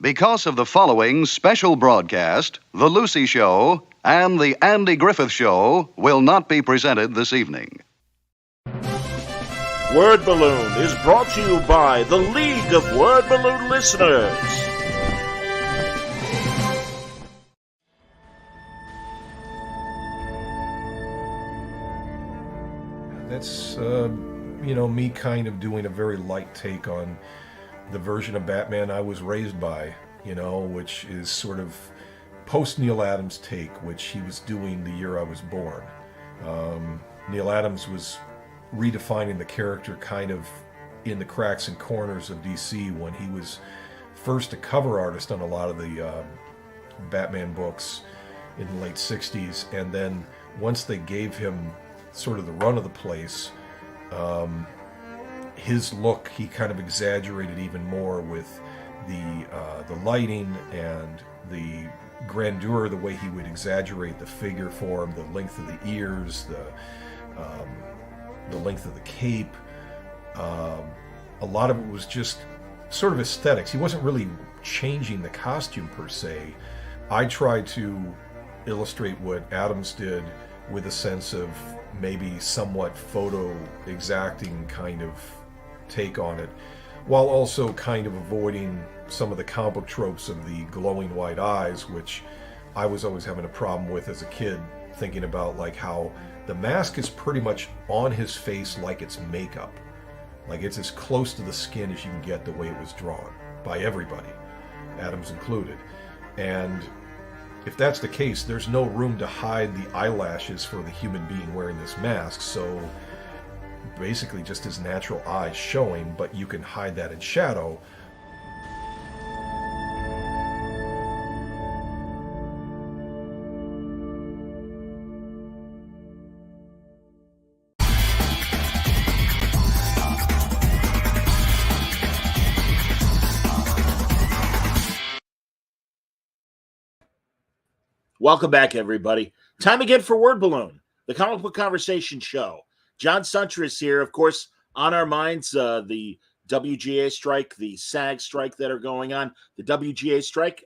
Because of the following special broadcast, The Lucy Show and The Andy Griffith Show will not be presented this evening. Word Balloon is brought to you by the League of Word Balloon Listeners. That's, me kind of doing a very light take on the version of Batman I was raised by, which is sort of post Neil Adams take, which he was doing the year I was born. Neil Adams was redefining the character kind of in the cracks and corners of DC when he was first a cover artist on a lot of the Batman books in the late 60s, and then once they gave him sort of the run of the place, his look, he kind of exaggerated even more with the lighting and the grandeur, the way he would exaggerate the figure form, the length of the ears, the length of the cape. A lot of it was just sort of aesthetics. He wasn't really changing the costume per se. I tried to illustrate what Adams did with a sense of maybe somewhat photo exacting kind of take on it, while also kind of avoiding some of the comic book tropes of the glowing white eyes, which I was always having a problem with as a kid, thinking about like how the mask is pretty much on his face like it's makeup. Like it's as close to the skin as you can get the way it was drawn by everybody, Adams included. And if that's the case, there's no room to hide the eyelashes for the human being wearing this mask, so basically just his natural eyes showing, but you can hide that in shadow. Welcome back, everybody. Time again for Word Balloon, the comic book conversation show. John Suntress here, of course, on our minds, the WGA strike, the SAG strike that are going on. The WGA strike,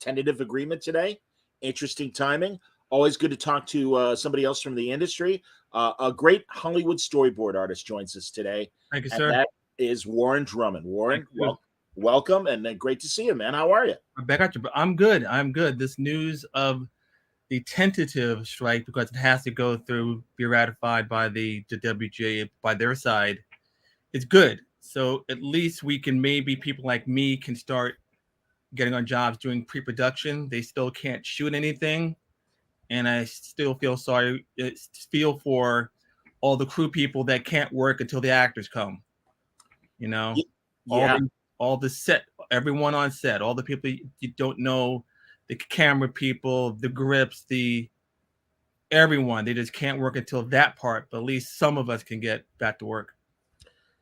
tentative agreement today. Interesting timing. Always good to talk to somebody else from the industry. A great Hollywood storyboard artist joins us today. Thank you, and sir. that is Warren Drummond. Warren, welcome, and great to see you, man. How are you? I'm good. I'm good. This news of the tentative strike, because it has to go through, be ratified by the WGA, by their side, it's good. So at least we can, maybe people like me can start getting on jobs doing pre-production. They still can't shoot anything. And I still feel for all the crew people that can't work until the actors come. Yeah. All the set, everyone on set, all the people you don't know, the camera people, the grips, everyone, they just can't work until that part. But at least some of us can get back to work.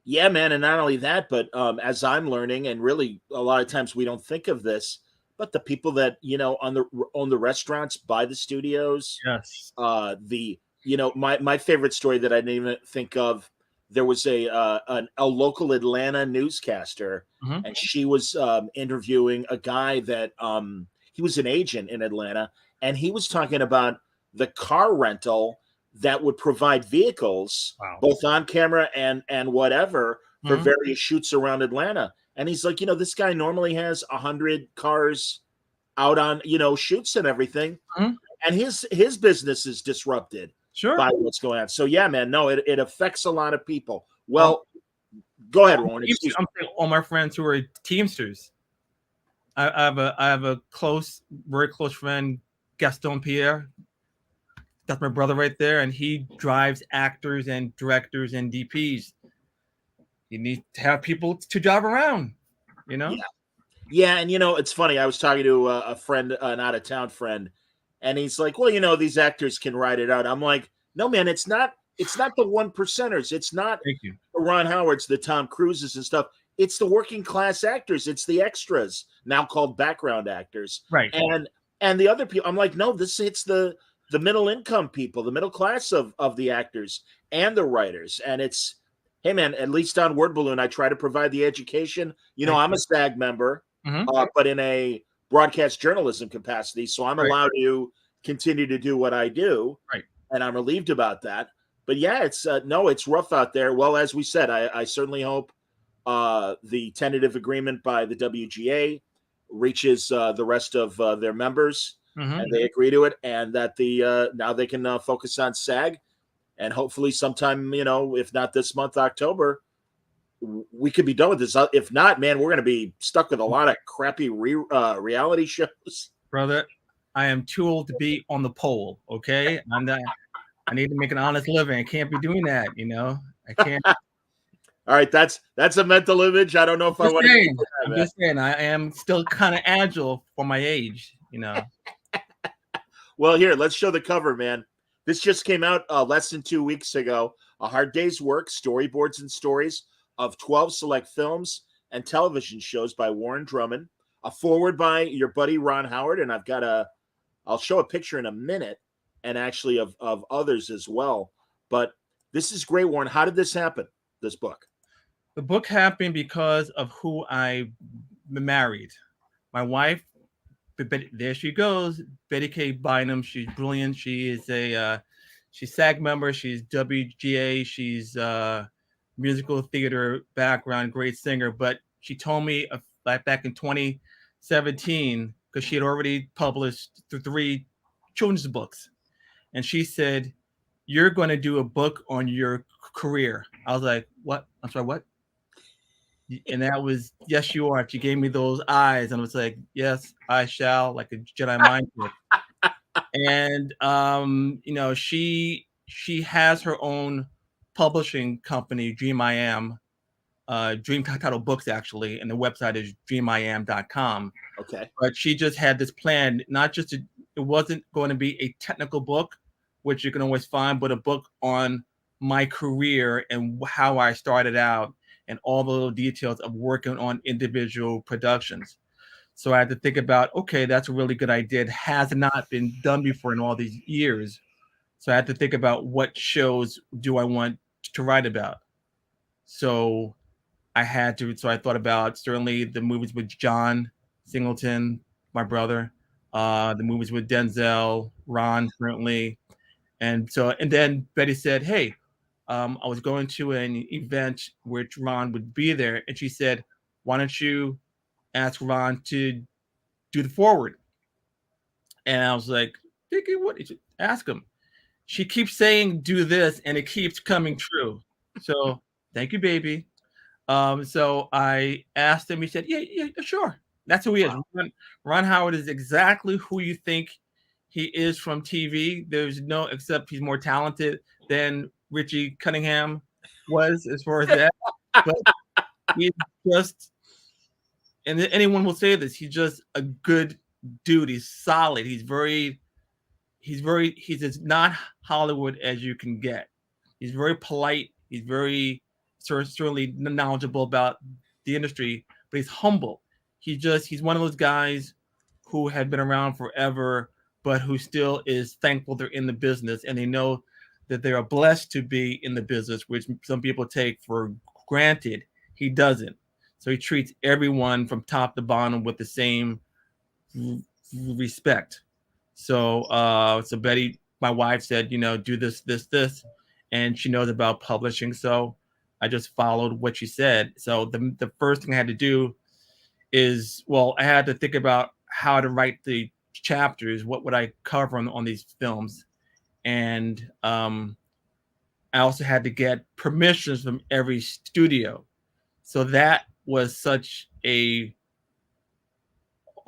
Yeah, man. And not only that, but as I'm learning, and really a lot of times we don't think of this, but the people that, own the restaurants, buy the studios. Yes. My favorite story that I didn't even think of, there was a local Atlanta newscaster, Mm-hmm. and she was interviewing a guy that he was an agent in Atlanta, and he was talking about the car rental that would provide vehicles, Wow. both on camera and whatever, for Mm-hmm. various shoots around Atlanta. And he's like, this guy normally has 100 cars out on, shoots and everything. Mm-hmm. And his business is disrupted by what's going on. So yeah, man, no, it affects a lot of people. Well, go ahead, Ron. I'm saying all my friends who are Teamsters. I have a very close friend, Gaston Pierre. That's my brother right there, and he drives actors and directors and DPs. You need to have people to drive around, Yeah, and it's funny. I was talking to a friend, an out of town friend, and he's like, "Well, these actors can ride it out." I'm like, "No, man, it's not. It's not the 1%ers. It's not the Ron Howards, the Tom Cruises and stuff. It's the working class actors. It's the extras, now called background actors, right? And the other people. I'm like, no, this hits the middle income people, the middle class of the actors and the writers, and it's." Hey, man, at least on Word Balloon, I try to provide the education. I'm a SAG member. but in a broadcast journalism capacity. So I'm allowed to continue to do what I do. Right. And I'm relieved about that. But yeah, it's no, it's rough out there. Well, as we said, I certainly hope the tentative agreement by the WGA reaches the rest of their members and they agree to it, and that the now they can focus on SAG, and hopefully sometime, if not this month, October, we could be done with this. If not, man, we're going to be stuck with a lot of crappy reality shows. Brother, I am too old to be on the pole. Okay, I need to make an honest living. I can't be doing that. I can't. All right, that's a mental image. I don't know if I want to. I'm just saying, I am still kind of agile for my age. Well, here, let's show the cover, man. This just came out less than 2 weeks ago. A hard day's work, storyboards and stories of 12 select films and television shows by Warren Drummond. A forward by your buddy Ron Howard, and I'll show a picture in a minute, and actually of others as well. But this is great, Warren. How did this happen, this book? The book happened because of who I married. My wife, there she goes, Betty K. Bynum. She's brilliant. She is she's SAG member. She's WGA. She's musical theater background, great singer. But she told me back in 2017, because she had already published 3 children's books, and she said, "You're going to do a book on your career." I was like, "What? I'm sorry, what?" And that was, "Yes, you are." She gave me those eyes, and I was like, "Yes, I shall," like a Jedi mind trick. And she has her own publishing company, Dream I Am, Dream Title Books actually, and the website is dreamiam.com. Okay. But she just had this plan, it wasn't going to be a technical book, which you can always find, but a book on my career and how I started out and all the little details of working on individual productions. So I had to think about, okay, that's a really good idea. It has not been done before in all these years. So I had to think about what shows do I want to write about. So I thought about certainly the movies with John Singleton, my brother, the movies with Denzel, Ron, certainly. And then Betty said, "Hey, I was going to an event which Ron would be there." And she said, "Why don't you ask Ron to do the forward?" And I was like, "Thinking, what? Ask him." She keeps saying, "Do this," and it keeps coming true. So thank you, baby. So I asked him. He said, "Yeah, sure." That's who he is. Ron Howard is exactly who you think he is from TV. There's no, except he's more talented than Richie Cunningham was as far as that. But he's just, and anyone will say this, he's just a good dude. He's solid. He's as not Hollywood as you can get. He's very polite. He's very certainly knowledgeable about the industry, but he's humble. He's one of those guys who had been around forever, but who still is thankful they're in the business, and they know that they are blessed to be in the business, which some people take for granted. He doesn't. So he treats everyone from top to bottom with the same respect. So Betty, my wife, said, do this, and she knows about publishing. So I just followed what she said. So the first thing I had to do is, I had to think about how to write the chapters. What would I cover on these films? And I also had to get permissions from every studio. So that was such a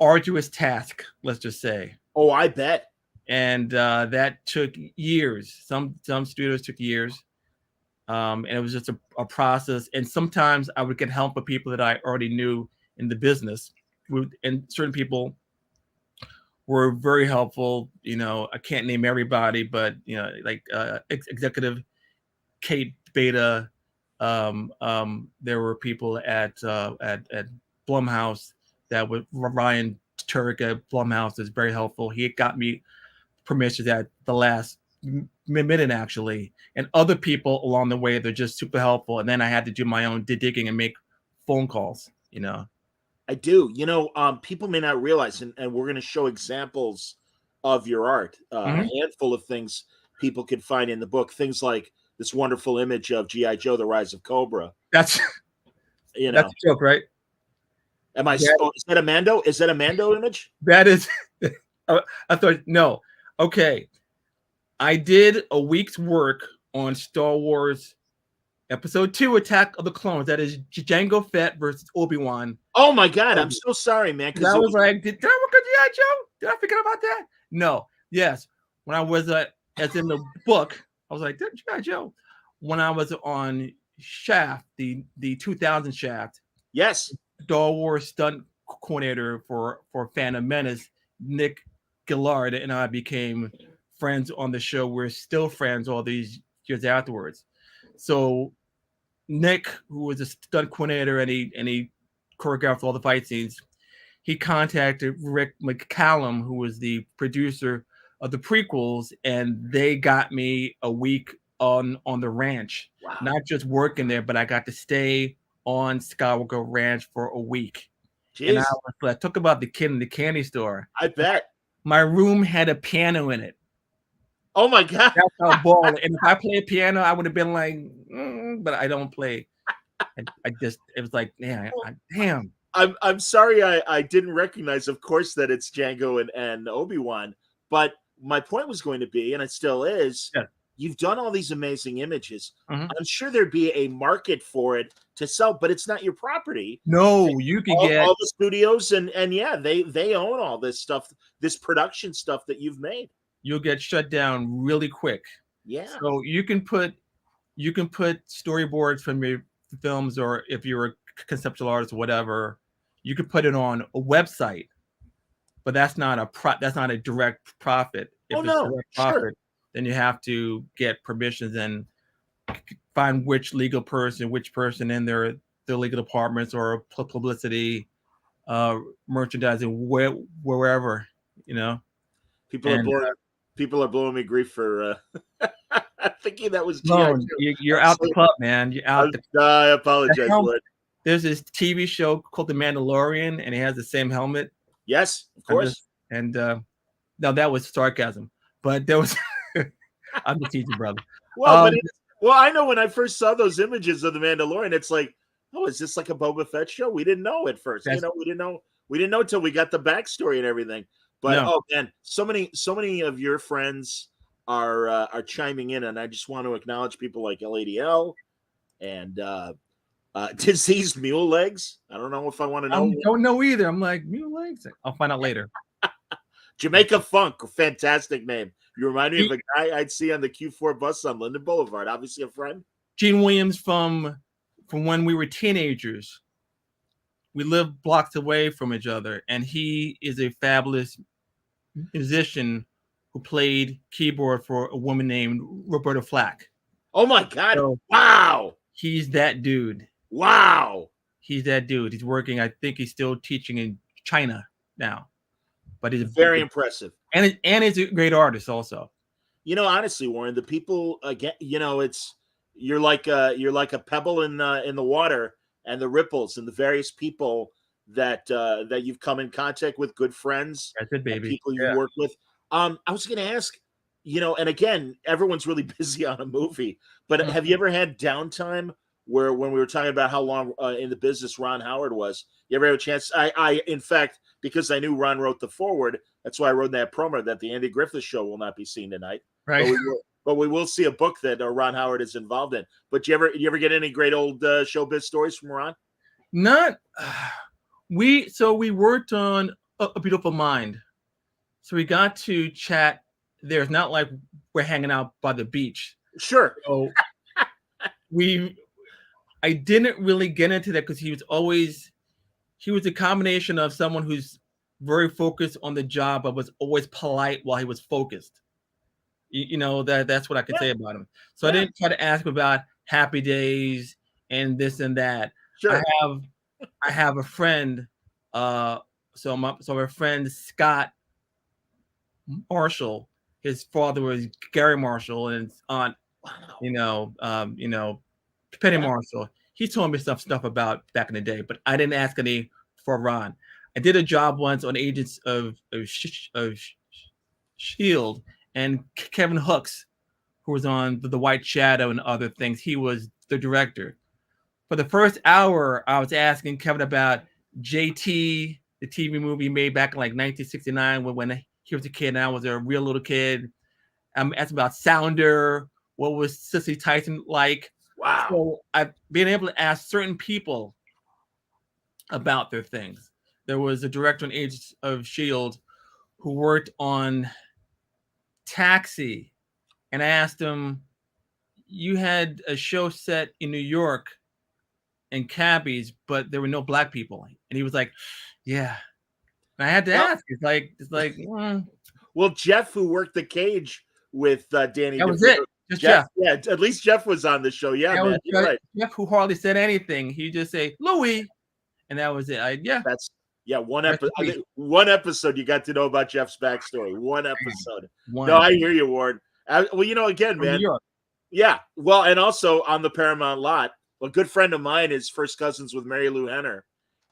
arduous task, let's just say. Oh, I bet. And that took years. Some studios took years. And it was just a process. And sometimes I would get help with people that I already knew in the business. And certain people were very helpful. I can't name everybody, but like executive Kate Beta. There were people at Blumhouse that would, Ryan Turk at Blumhouse is very helpful. He got me permissions at the last minute, actually, and other people along the way, they're just super helpful. And then I had to do my own digging and make phone calls. I do. People may not realize, and we're going to show examples of your art, a handful of things people can find in the book. Things like this wonderful image of G.I. Joe, The Rise of Cobra. That's You that's know, a joke, right? am I? Is that a Mando? Is that a Mando image? That is. I thought no. Okay, I did a week's work on Star Wars Episode 2, Attack of the Clones. That is Jango Fett versus Obi-Wan. Oh my God, I'm so sorry, man. Because I was like, did I work on G.I. Joe? Did I forget about that? No. Yes. When I was as in the book, I was like, G.I. Joe. When I was on Shaft, the 2000 Shaft. Yes. Star Wars stunt coordinator for Phantom Menace, Nick Gillard, and I became friends on the show. We're still friends all these years afterwards. So Nick, who was a stunt coordinator and he choreographed all the fight scenes, he contacted Rick McCallum, who was the producer of the prequels, and they got me a week on the ranch. Wow. Not just working there, but I got to stay on Skywalker Ranch for a week. Jeez. And I took about the kid in the candy store. I bet. My room had a piano in it. Oh my God. That's how balling. And if I played piano, I would have been like, but I don't play. I just, it was like, damn. I'm sorry I didn't recognize, of course, that it's Jango and Obi-Wan. But my point was going to be, and it still is, you've done all these amazing images. I'm sure there'd be a market for it to sell, but it's not your property. No, you could get all the studios, and yeah, they own all this stuff, this production stuff that you've made. You'll get shut down really quick. Yeah. So you can put storyboards from your films, or if you're a conceptual artist or whatever, you could put it on a website, but that's not a direct profit. If it's direct profit, then you have to get permissions and find which person in their legal departments or publicity, merchandising, wherever, People are blowing me grief for thinking that was no, you're out the club, man. You're out. I apologize, Wood. There's this TV show called The Mandalorian, and he has the same helmet. Yes, of course. No, that was sarcasm, but there was. I'm just teasing, brother. Well, I know when I first saw those images of The Mandalorian, it's like, oh, is this like a Boba Fett show? We didn't know at first. We didn't know until we got the backstory and everything. But oh man, so many of your friends are chiming in, and I just want to acknowledge people like LADL and Diseased Mule Legs. I don't know if I want to know. I don't know either. I'm like, Mule Legs? I'll find out later. Jamaica Funk, fantastic name. You remind me of a guy I'd see on the Q4 bus on Linden Boulevard. Obviously a friend. Gene Williams from when we were teenagers. We lived blocks away from each other, and he is a fabulous musician who played keyboard for a woman named Roberta Flack. Oh my God. So, wow. He's that dude. Wow. He's that dude. He's working. I think he's still teaching in China now. But he's very impressive. And he's a great artist also. Honestly, Warren, the people again, you're like a pebble in the water, and the ripples and the various people that you've come in contact with, good friends. That's it, baby. People you work with. I was going to ask, and again, everyone's really busy on a movie, but have you ever had downtime where, when we were talking about how long in the business Ron Howard was, you ever have a chance? I in fact, because I knew Ron wrote the foreword, that's why I wrote in that promo that the Andy Griffith Show will not be seen tonight. Right. But we will see a book that Ron Howard is involved in. But you ever get any great old showbiz stories from Ron? Not. We worked on A Beautiful Mind. So we got to chat there. It's not like we're hanging out by the beach. Sure. So I didn't really get into that because he was a combination of someone who's very focused on the job, but was always polite while he was focused. That's what I could say about him. So I didn't try to ask him about happy days and this and that. Sure. I have a friend. So my friend Scott Marshall, his father was Gary Marshall, and his aunt, Penny Marshall. He told me stuff about back in the day, but I didn't ask any for Ron. I did a job once on Agents of Shield, and Kevin Hooks, who was on the White Shadow and other things, he was the director. For the first hour, I was asking Kevin about JT, the TV movie made back in like 1969 when he was a kid and I was a real little kid. I'm asking about Sounder. What was Cicely Tyson like? Wow. So I've been able to ask certain people about their things. There was a director on Agents of S.H.I.E.L.D. who worked on Taxi. And I asked him, you had a show set in New York and cabbies, but there were no black people. And he was like, yeah. And I had to ask. It's like, Well, Jeff, who worked the cage with Danny, that was it. Just Jeff. Yeah, at least Jeff was on the show. Yeah, man, you're right. Jeff, who hardly said anything. He just say Louis, and that was it. One episode. One episode you got to know about Jeff's backstory. One episode. One. No, I hear you, Warren. Well, again, man. Yeah. Well, and also on the Paramount lot, a good friend of mine is first cousins with Mary Lou Henner,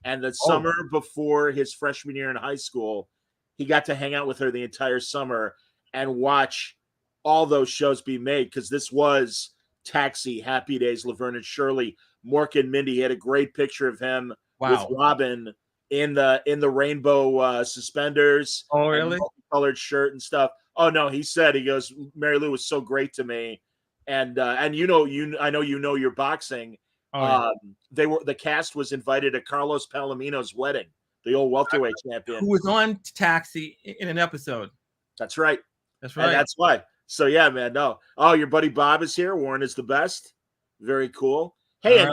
and the summer before his freshman year in high school, he got to hang out with her the entire summer and watch all those shows be made, because this was Taxi, Happy Days, Laverne and Shirley, Mork and Mindy. He had a great picture of him with Robin in the rainbow suspenders. Oh, really? Colored shirt and stuff. Oh no, he goes, Mary Lou was so great to me, and I know your boxing. The cast was invited to Carlos Palomino's wedding, the old welterweight champion, who was on Taxi in an episode. That's right. And that's why. So yeah, man. No. Oh, your buddy Bob is here. Warren is the best. Very cool. Hey,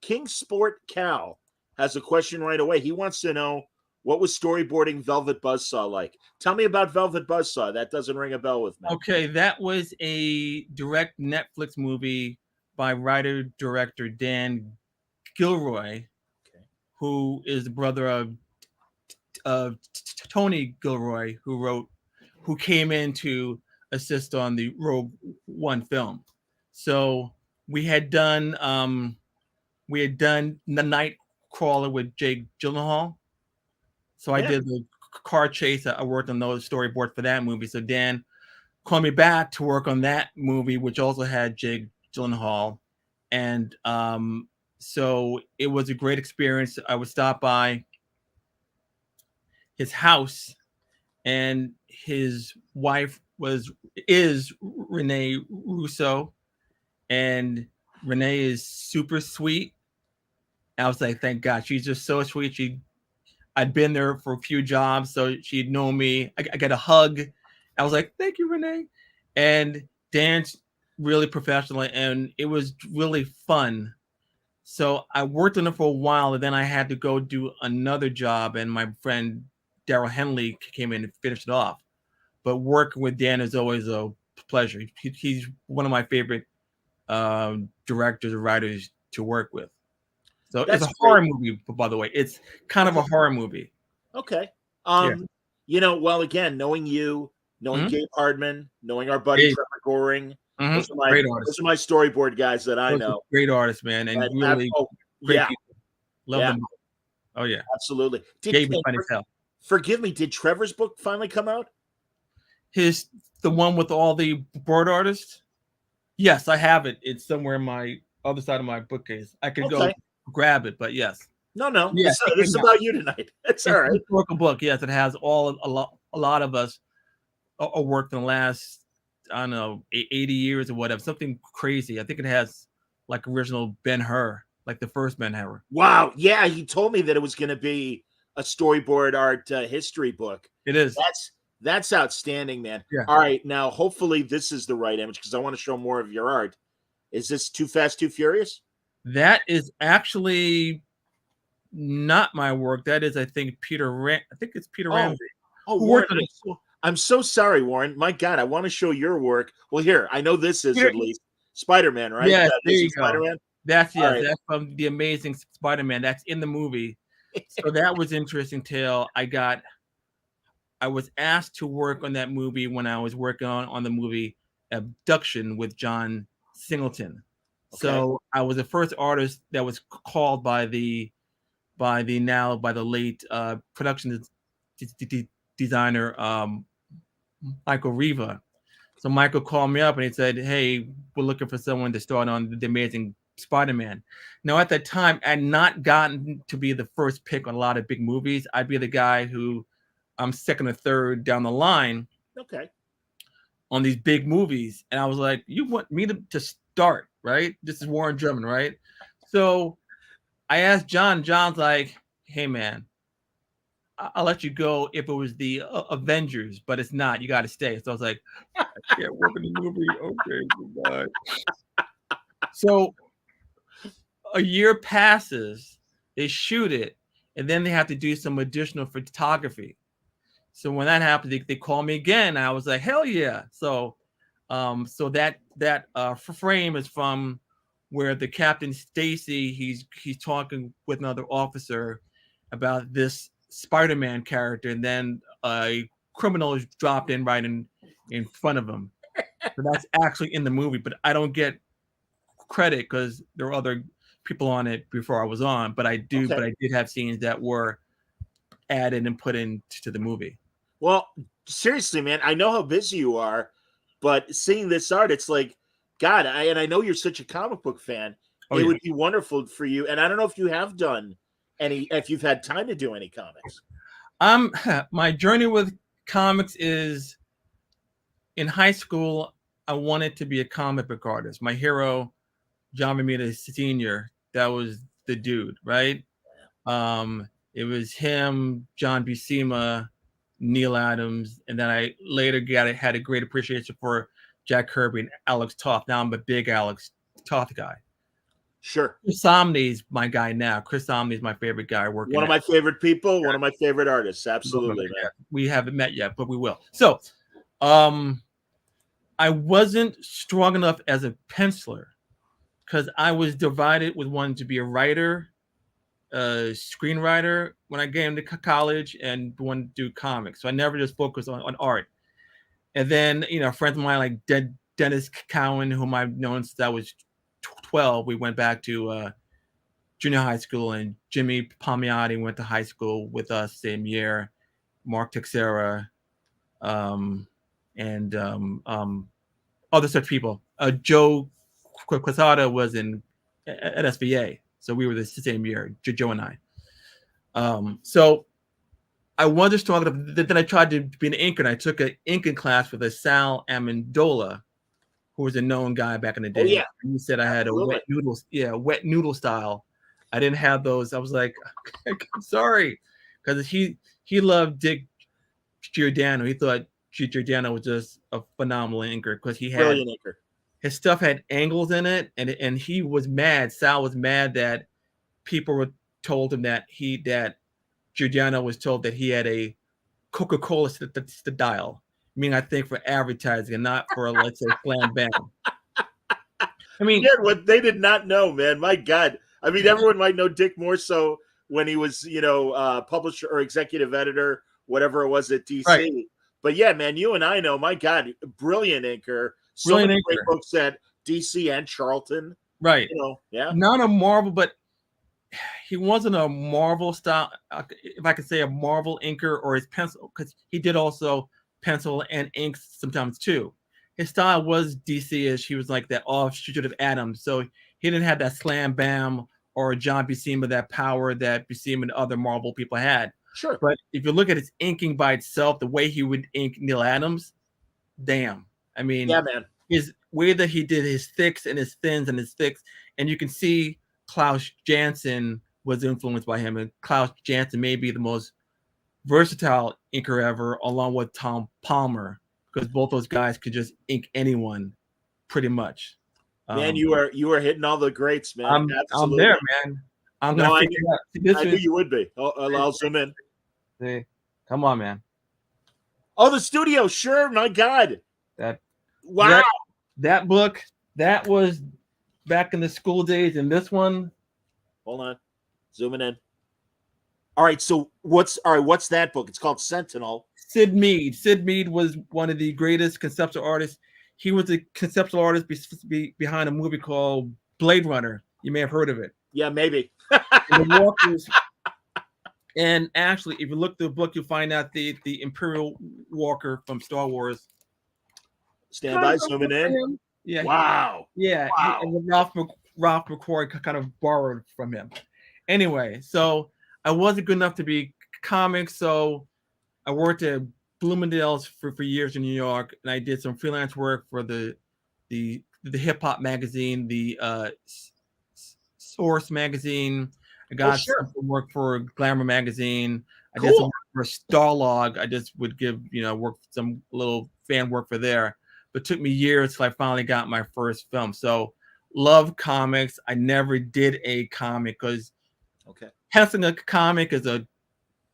King Sport Cal has a question right away. He wants to know, what was storyboarding Velvet Buzzsaw like? Tell me about Velvet Buzzsaw. That doesn't ring a bell with me. Okay, that was a direct Netflix movie by writer-director Dan Gilroy, who is the brother of Tony Gilroy, who came in to assist on the Rogue One film. So we had done The Nightcrawler with Jake Gyllenhaal. So I did the car chase. I worked on those storyboards for that movie. So Dan called me back to work on that movie, which also had Jake Gyllenhaal. And so it was a great experience. I would stop by his house, and his wife is Renee Russo, and Renee is super sweet. I was like, thank God, she's just so sweet. I'd been there for a few jobs, so she'd know me. I got a hug. I was like, thank you, Renee. And Dan's really professional, and it was really fun. So I worked on it for a while, and then I had to go do another job, and my friend Daryl Henley came in and finished it off. But working with Dan is always a pleasure. He's one of my favorite directors or writers to work with. So it's a horror movie, by the way. It's kind of a horror movie. Okay. Well, again, knowing you, knowing Gabe Hardman, knowing our buddy Trevor Goring, those are my storyboard guys that I know. Great artists, man, and really great people. Love them. Oh yeah, absolutely. Gabe is funny as hell. Forgive me. Did Trevor's book finally come out? The one with all the board artists? Yes, I have it. It's somewhere in my other side of my bookcase. I could go grab it, but yes. No. Yes, this is about you tonight. It's all right. It's a book. Yes, it has a lot of us worked in the last, I don't know, 80 years or whatever. Something crazy. I think it has like original Ben-Hur, like the first Ben-Hur. Wow. Yeah, he told me that it was going to be a storyboard art history book. It is. That's outstanding, man. Yeah. All right, now hopefully this is the right image, because I want to show more of your art. Is this Too Fast, Too Furious? That is actually not my work. That is, I think, I think it's Peter Ramsey. Oh, Warren, I'm so sorry, Warren. My God, I want to show your work. Well, here, I know this is at least Spider-Man, right? Yeah, there you go. Spider-Man? That's from The Amazing Spider-Man. That's in the movie. So that was interesting till I was asked to work on that movie when I was working on the movie Abduction with John Singleton. Okay. So I was the first artist that was called by the by the late production designer Michael Riva. So Michael called me up and he said, "Hey, we're looking for someone to start on the Amazing Spider-Man." Now, at that time, I had not gotten to be the first pick on a lot of big movies. I'd be the guy who I'm second or third down the line Okay. on these big movies. And I was like, you want me to start, right? This is Warren Drummond, right? So I asked John. John's like, "Hey, man, I'll let you go if it was the Avengers, but it's not. You got to stay." So I was like, "I can't work in the movie. Okay, goodbye." So a year passes, they shoot it, and then they have to do some additional photography. So when that happened, they call me again. I was like, "Hell yeah!" So, so that frame is from where the Captain Stacy he's talking with another officer about this Spider-Man character, and then a criminal is dropped in right in front of him. So that's actually in the movie, but I don't get credit because there were other people on it before I was on. But I do, Okay. but I did have scenes that were added and put into the movie. Well, seriously, man, I know how busy you are, but seeing this art, it's like, God, I know you're such a comic book fan. Oh, It yeah. would be wonderful for you. And I don't know if you have done any, if you've had time to do any comics. My journey with comics is in high school. I wanted to be a comic book artist. My hero, John Romita Sr., that was the dude, right? It was him, John Buscema, Neil Adams, and then I later had a great appreciation for Jack Kirby and Alex Toth. Now I'm a big Alex Toth guy. Sure. Chris Samney's my guy now. Chris Samney's my favorite guy working. One of my favorite people, one of my favorite artists. Absolutely, man. We haven't met yet, but we will. So, I wasn't strong enough as a penciler because I was divided with wanting to be a writer, screenwriter when I got into college, and wanted to do comics. So I never just focused on art. And then, friends of mine like Dennis Cowan, whom I've known since I was 12, we went back to junior high school, and Jimmy Palmiotti went to high school with us same year. Mark Texera, and other such people. Joe Quesada was at SVA, so we were the same year, Joe and I. So I wanted to start. Then I tried to be an inker, and I took an inking class with Sal Amendola, who was a known guy back in the day. Oh, yeah. And he said I had Absolutely. a wet noodle style. I didn't have those. I was like, I'm sorry, because he loved Dick Giordano. He thought Giordano was just a phenomenal inker because he had Brilliant inker. his stuff had angles in it, and he was mad. Sal was mad that people were told him that Giordano was told that he had a Coca-Cola style. I mean, I think for advertising and not for, let's say, slam bam. I mean, Yeah, what they did not know, man. My God. I mean, everyone might know Dick more so when he was, publisher or executive editor, whatever it was at DC. Right. But yeah, man, you and I know, my God, brilliant inker. So Brilliant many great inker. books at DC and Charlton. right. Yeah. Not a Marvel, but he wasn't a Marvel style, if I could say a Marvel inker, or his pencil, because he did also pencil and ink sometimes too. His style was DC-ish. He was like that offshoot of Adams. So he didn't have that slam bam or John Buscema, that power that Buscema and other Marvel people had. Sure. But if you look at his inking by itself, the way he would ink Neil Adams, damn. I mean, Yeah, man. his way that he did his thicks and his thins and his thicks, and you can see Klaus Janson was influenced by him, and Klaus Janson may be the most versatile inker ever, along with Tom Palmer, because both those guys could just ink anyone, pretty much. Man, you are hitting all the greats, man. I'm Absolutely. there, man. I'm gonna figure it out. See, this I knew you would be. I'll zoom in. see, come on, man. Oh, the studio. Sure. My God. That Wow. that book, that was back in the school days, and this one, Hold on. Zooming in. All right. So what's that book? It's called Sentinel. Sid Mead. Sid Mead was one of the greatest conceptual artists. He was a conceptual artist behind a movie called Blade Runner. You may have heard of it. Yeah, maybe. And the walkers, And actually, if you look through the book, you'll find out the Imperial Walker from Star Wars. Stand by, zooming in. Him. Yeah. Wow. Yeah. Wow. And Ralph McCoy kind of borrowed from him. Anyway, so I wasn't good enough to be comics, so I worked at Bloomingdale's for years in New York, and I did some freelance work for the hip hop magazine, the Source magazine. I got some work for Glamour magazine. I did some work for Starlog. I just would give work some little fan work for there. But it took me years till I finally got my first film. So love comics. I never did a comic because penciling a comic is a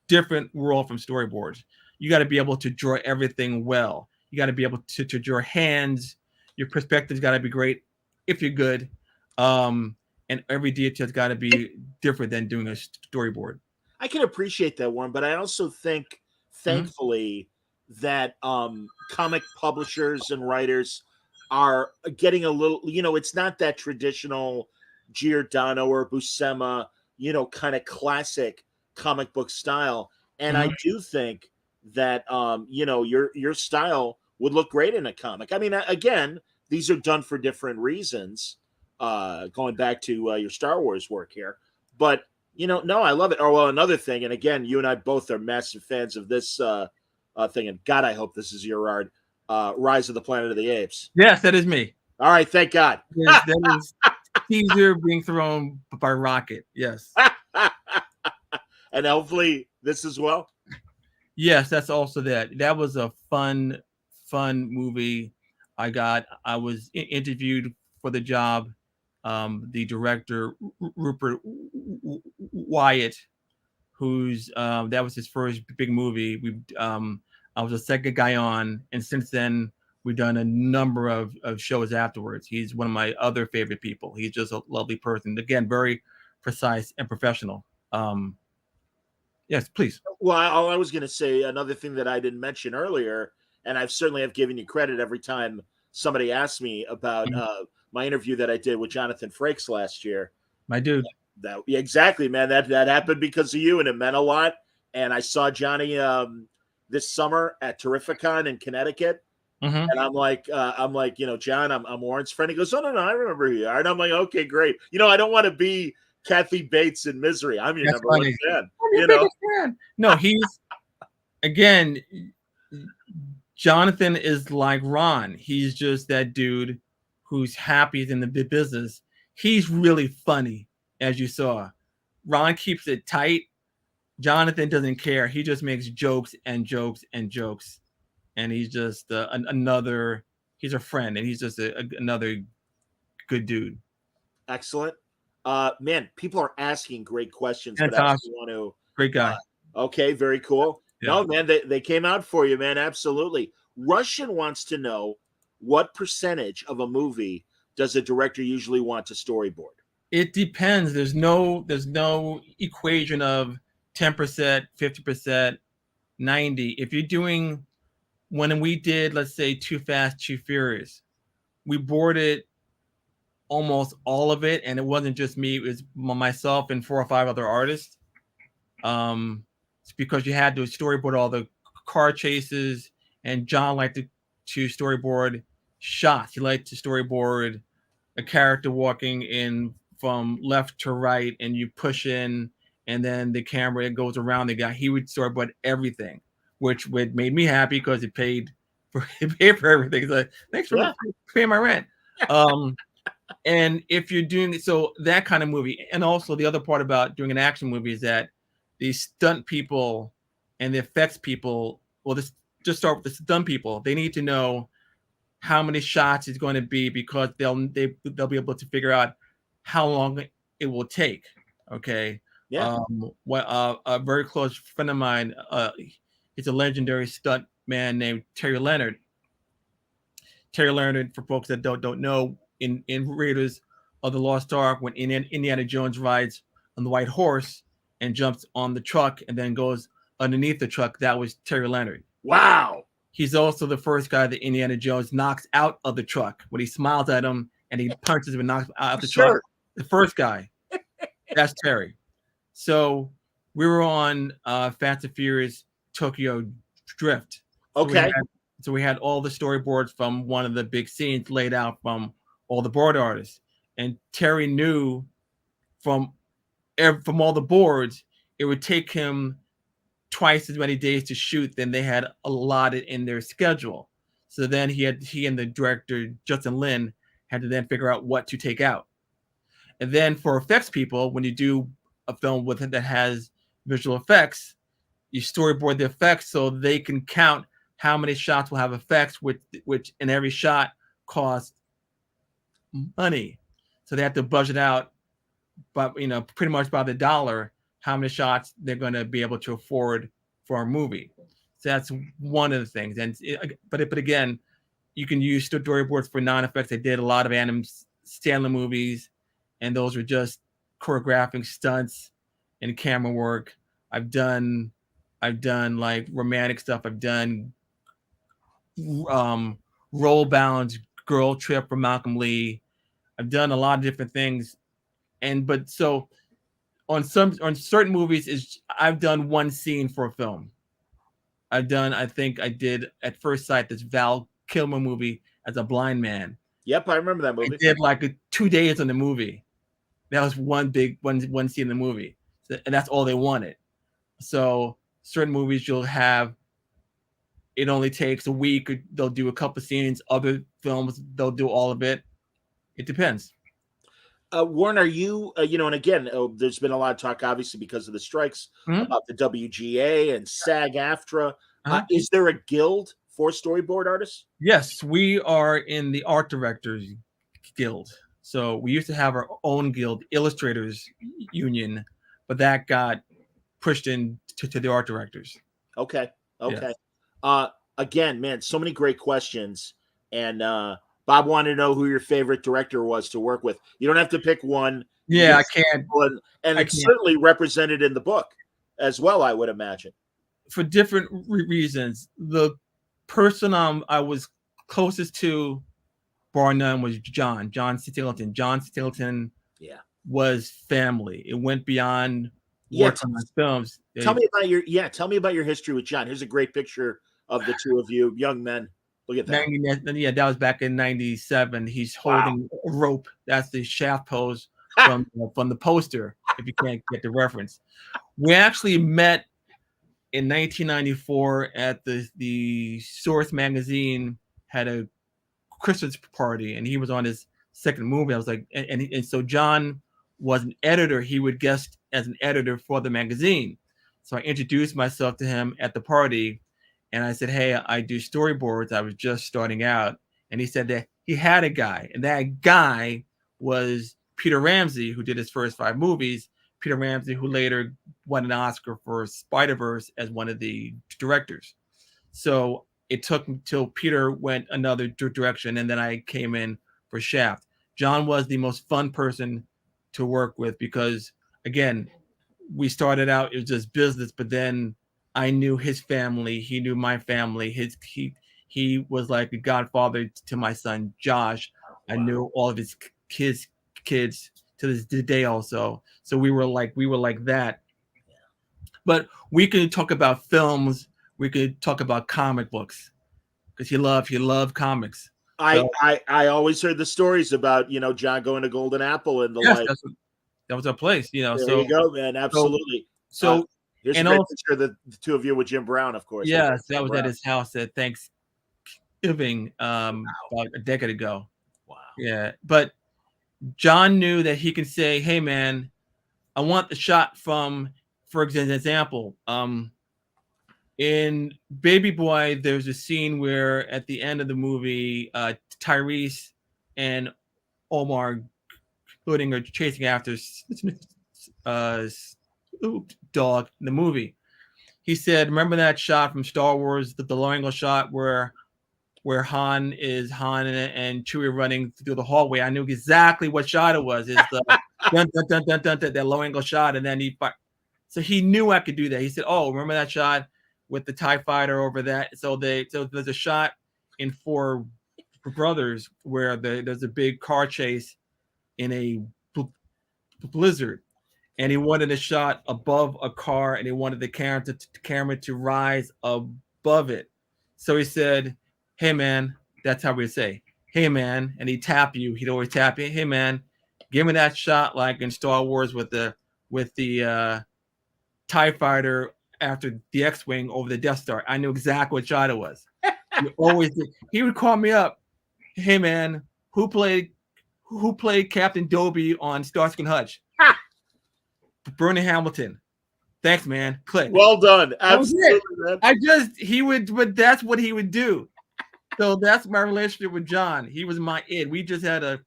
different world from storyboards. You got to be able to draw everything well. You got to be able to draw hands. Your perspective's got to be great if you're good. And every detail's got to be different than doing a storyboard. I can appreciate that, Warren, but I also think, thankfully, that comic publishers and writers are getting a little, it's not that traditional Giordano or Buscema, kind of classic comic book style. And I do think that, your style would look great in a comic. I mean, again, these are done for different reasons, going back to your Star Wars work here. But, no, I love it. Oh, well, another thing, and again, you and I both are massive fans of this thing, and God, I hope this is your art, Rise of the Planet of the Apes. Yes, that is me. All right, thank God. Yes, that is Caesar being thrown by rocket. Yes. And hopefully this as well. Yes, that's also that. That was a fun movie. I was interviewed for the job. The director Rupert Wyatt, who's that was his first big movie. I was the second guy on, and since then we've done a number of shows afterwards. He's one of my other favorite people. He's just a lovely person. Again, very precise and professional. Yes, please. Well, all I was going to say, another thing that I didn't mention earlier, and I've certainly have given you credit every time somebody asked me about my interview that I did with Jonathan Frakes last year. My dude. Yeah, exactly, man. That happened because of you, and it meant a lot. And I saw Johnny this summer at Terrificon in Connecticut. And I'm like, John, I'm Warren's friend. He goes, oh, no, I remember who you are. And I'm like, okay, great. I don't want to be Kathy Bates in Misery. I'm your number one fan. No, he's again. Jonathan is like Ron. He's just that dude who's happy in the business. He's really funny, as you saw. Ron keeps it tight. Jonathan doesn't care. He just makes jokes and jokes and jokes, and he's just another. He's a friend, and he's just another good dude. Excellent. Man, people are asking great questions, That's but I awesome. want to. Great guy. Okay, very cool. Yeah. No, man, they came out for you, man. Absolutely. Russian wants to know what percentage of a movie does a director usually want to storyboard? It depends. There's no equation of 10%, 50%, 90%. If you're doing, when we did, let's say, Too Fast, Too Furious, we boarded almost all of it, and it wasn't just me. It was myself and 4 or 5 other artists. It's because you had to storyboard all the car chases, and John liked to storyboard shots. He liked to storyboard a character walking in from left to right, and you push in, and then the camera goes around the guy. He would storyboard everything, which made me happy because it paid for everything. It's like, thanks for paying my rent. And if you're doing so that kind of movie, and also the other part about doing an action movie is that the stunt people and the effects people, well, just start with the stunt people. They need to know how many shots it's going to be because they'll be able to figure out how long it will take. Okay. Yeah. A very close friend of mine, he's a legendary stunt man named Terry Leonard. Terry Leonard, for folks that don't know, in Raiders of the Lost Ark, when Indiana Jones rides on the white horse and jumps on the truck and then goes underneath the truck, that was Terry Leonard. Wow. He's also the first guy that Indiana Jones knocks out of the truck when he smiles at him and he punches him and knocks out the truck. The first guy. That's Terry. So We were on Fast and Furious Tokyo Drift. So Okay. we had all the storyboards from one of the big scenes laid out from all the board artists, and Terry knew from all the boards it would take him twice as many days to shoot than they had allotted in their schedule. So then he and the director Justin Lin had to then figure out what to take out. And then for effects people, when you do a film with it that has visual effects, you storyboard the effects so they can count how many shots will have effects, which in every shot costs money. So they have to budget out, but pretty much by the dollar, how many shots they're going to be able to afford for a movie. So that's one of the things. But again, you can use storyboards for non-effects. I did a lot of Adam Sandler movies, and those were just choreographing stunts and camera work. I've done like romantic stuff. I've done Roll Bounds, Girl Trip for Malcolm Lee. I've done a lot of different things, but so on certain movies I've done one scene for a film. I think I did At First Sight, this Val Kilmer movie as a blind man. Yep, I remember that movie. I did like 2 days on the movie. That was one scene in the movie, and that's all they wanted. So certain movies you'll have, it only takes a week. They'll do a couple of scenes. Other films they'll do all of it. It depends. Warren, are you, and again, there's been a lot of talk, obviously, because of the strikes about the WGA and SAG-AFTRA. Is there a guild for storyboard artists? Yes, we are in the Art Directors Guild. So we used to have our own guild, Illustrators Union, but that got pushed into the Art Directors. Okay. Yes. Again, man, so many great questions. And Bob wanted to know who your favorite director was to work with. You don't have to pick one. Yeah, I can't. And it's certainly represented in the book as well, I would imagine. For different reasons. The person I was closest to, bar none, was John Singleton. John Singleton was family. It went beyond working on films. Tell me about your history with John. Here's a great picture of the two of you, young men. Look at that. That was back in '97. He's holding a rope. That's the shaft pose from the poster, if you can't get the reference. We actually met in 1994 at the Source magazine had a Christmas party, and he was on his second movie. I was like, and so John was an editor. He would guest as an editor for the magazine. So I introduced myself to him at the party, and I said, "Hey, I do storyboards. I was just starting out." And he said that he had a guy, and that guy was Peter Ramsey, who did his first 5 movies. Peter Ramsey, who later won an Oscar for Spider-Verse as one of the directors. So it took until Peter went another direction, and then I came in for Shaft. John was the most fun person to work with because, again, we started out, it was just business, but then I knew his family. He knew my family. He was like a godfather to my son, Josh. Wow. I knew all of his kids to this day also. So we were like that. But we could talk about films. We could talk about comic books because he loved comics. I always heard the stories about, John going to Golden Apple and the like. That was our place, There you go, man. Absolutely. So here's a great picture of the two of you with Jim Brown, of course. Yes, that was at his house at Thanksgiving about a decade ago. Wow. Yeah, but John knew that he could say, "Hey, man, I want the shot from," for example, in Baby Boy, there's a scene where at the end of the movie, Tyrese and Omar Gooding are chasing after Snoop Dogg in the movie. He said, "Remember that shot from Star Wars, the low angle shot where Han and Chewie running through the hallway? I knew exactly what shot it was. It's the dun, dun, dun, dun, dun, dun, that low angle shot, and then so he knew I could do that. He said, "Oh, remember that shot with the TIE fighter over that?" So there's a shot in Four Brothers where there's a big car chase in a blizzard, and he wanted a shot above a car, and he wanted the camera to rise above it. So he said, "Hey man," that's how we say, "Hey man," and he'd tap you. He'd always tap you. "Hey man, give me that shot like in Star Wars with the TIE fighter after the X-wing over the Death Star." I knew exactly what shot it was. He always did. He would call me up. "Hey man, who played Captain Dobie on Starsky and Hutch?" Bernie Hamilton. "Thanks, man." Click. Well done. That was Absolutely, it. man. He would, but that's what he would do. So that's my relationship with John. He was my id. We just had a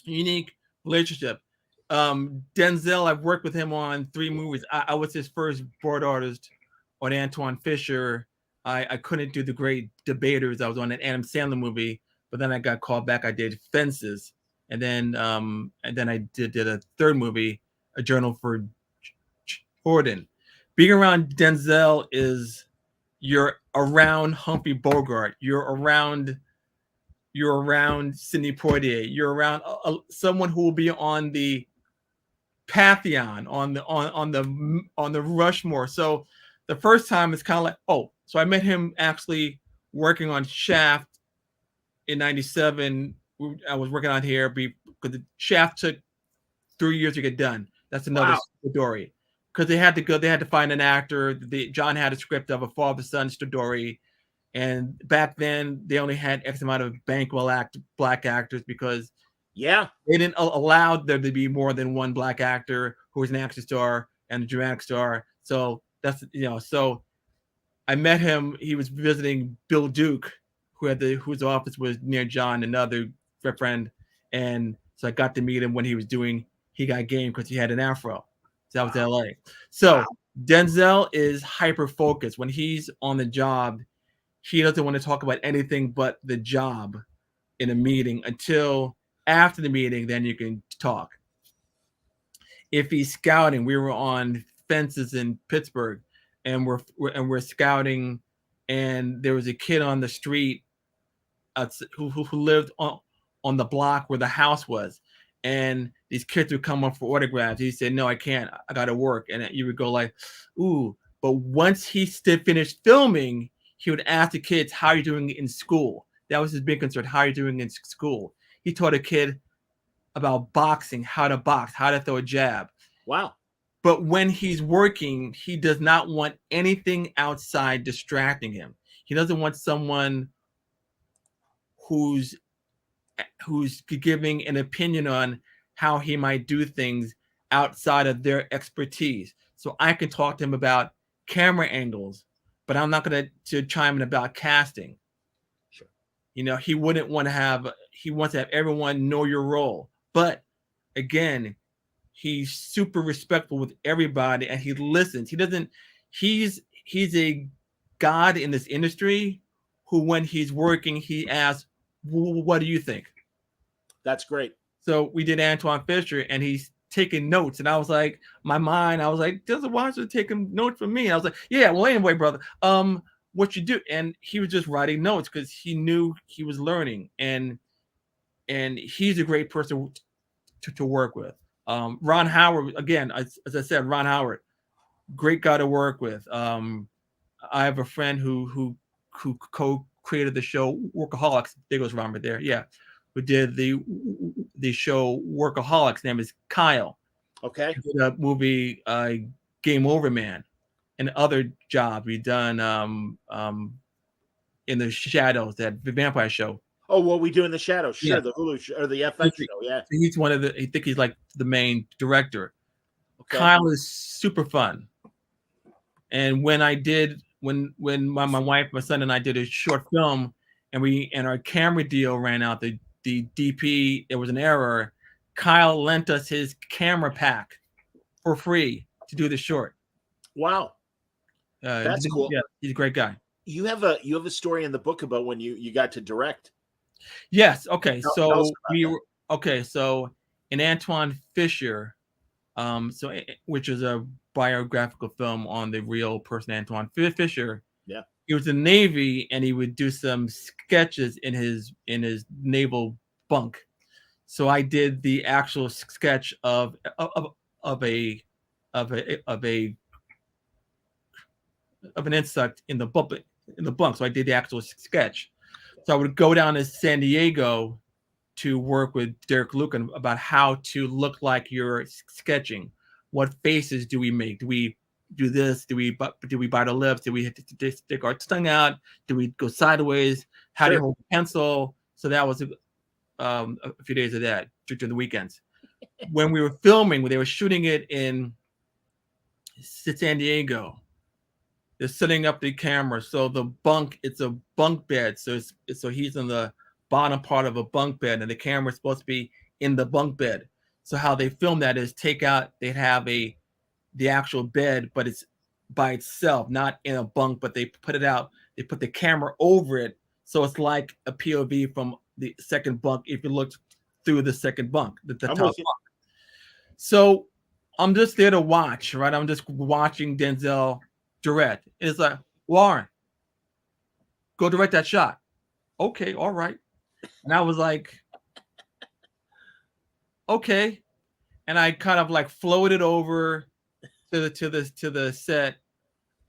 unique relationship. Denzel, I've worked with him on 3 movies. I was his first board artist on Antoine Fisher. I couldn't do The Great Debaters. I was on an Adam Sandler movie, but then I got called back. I did Fences, and then I did a 3rd movie, A Journal for Jordan. Being around Denzel is you're around Humphrey Bogart. You're around Sidney Poitier. You're around someone who will be on the Pantheon, on the Rushmore. So the first time it's kind of like, oh, so I met him actually working on Shaft in '97. I was working on here because the Shaft took 3 years to get done. That's another story. Because they had to find an actor. John had a script of a father-son story. And back then, they only had X amount of bankable black actors because they didn't allow there to be more than one black actor who was an action star and a dramatic star. So that's So I met him. He was visiting Bill Duke, whose office was near John, another friend, and so I got to meet him when he was doing He Got Game because he had an afro. So that was L.A. So Denzel is hyper focused when he's on the job. He doesn't want to talk about anything but the job in a meeting until after the meeting. Then you can talk. If he's scouting, we were on Fences in Pittsburgh, and we're scouting, and there was a kid on the street who lived on the block where the house was, and these kids would come up for autographs. He said, "No, I can't. I got to work." And you would go like, "Ooh!" But once he finished filming, he would ask the kids, "How are you doing in school?" That was his big concern. "How are you doing in school?" He taught a kid about boxing, how to box, how to throw a jab. Wow. But when he's working, he does not want anything outside distracting him. He doesn't want someone who's giving an opinion on how he might do things outside of their expertise. So I can talk to him about camera angles, but I'm not going to chime in about casting. Sure. He wouldn't want to have, he wants to have everyone know your role. But again, he's super respectful with everybody and he listens. He's a god in this industry who, when he's working, he asks, "What do you think?" That's great. So we did Antoine Fisher and he's taking notes. And I was like, why is he taking notes from me? And I was like, yeah, well, anyway, brother, what you do? And he was just writing notes because he knew he was learning. And he's a great person to work with. Ron Howard, again, as I said, Ron Howard, great guy to work with. I have a friend who co-created the show Workaholics. There goes Robert there. Yeah. Who did the show Workaholics. His name is Kyle. Okay. He did a movie Game Over Man and other jobs. We've done In the Shadows, that vampire show. Oh, What We Do in the Shadows. Sure, Yeah. The Hulu or the FX show. Yeah. He's one of I think he's like the main director. Okay. Kyle is super fun. And when my wife, my son, and I did a short film, and our camera deal ran out, the DP, there was an error. Kyle lent us his camera pack for free to do the short. Wow. That's cool. Yeah, he's a great guy. You have a story in the book about when you got to direct. Yes. Okay. Tell us So in Antoine Fisher, which is a biographical film on the real person Antoine Fisher. Yeah. He was in the Navy and he would do some sketches in his naval bunk. So I did the actual sketch of of a of a of a of an insect in the bunk. So I did the actual sketch. So I would go down to San Diego to work with Derek Lucan about how to look like you're sketching. What faces do we make? Do we do this? Do we bite our lips? Do we stick our tongue out? Do we go sideways? How do you hold a pencil? So that was a few days of that during the weekends. When we were filming, when they were shooting it in San Diego, they're setting up the camera. So the bunk, it's a bunk bed. So he's in the bottom part of a bunk bed, and the camera's supposed to be in the bunk bed. So how they film that is they'd have the actual bed, but it's by itself, not in a bunk, but they put it out. They put the camera over it. So it's like a POV from the second bunk if you looked through the second bunk, the top bunk. So I'm just there to watch, right? I'm just watching Denzel direct. It's like, Warren, go direct that shot. Okay, all right. And I was like, okay. And I kind of like floated over to the set.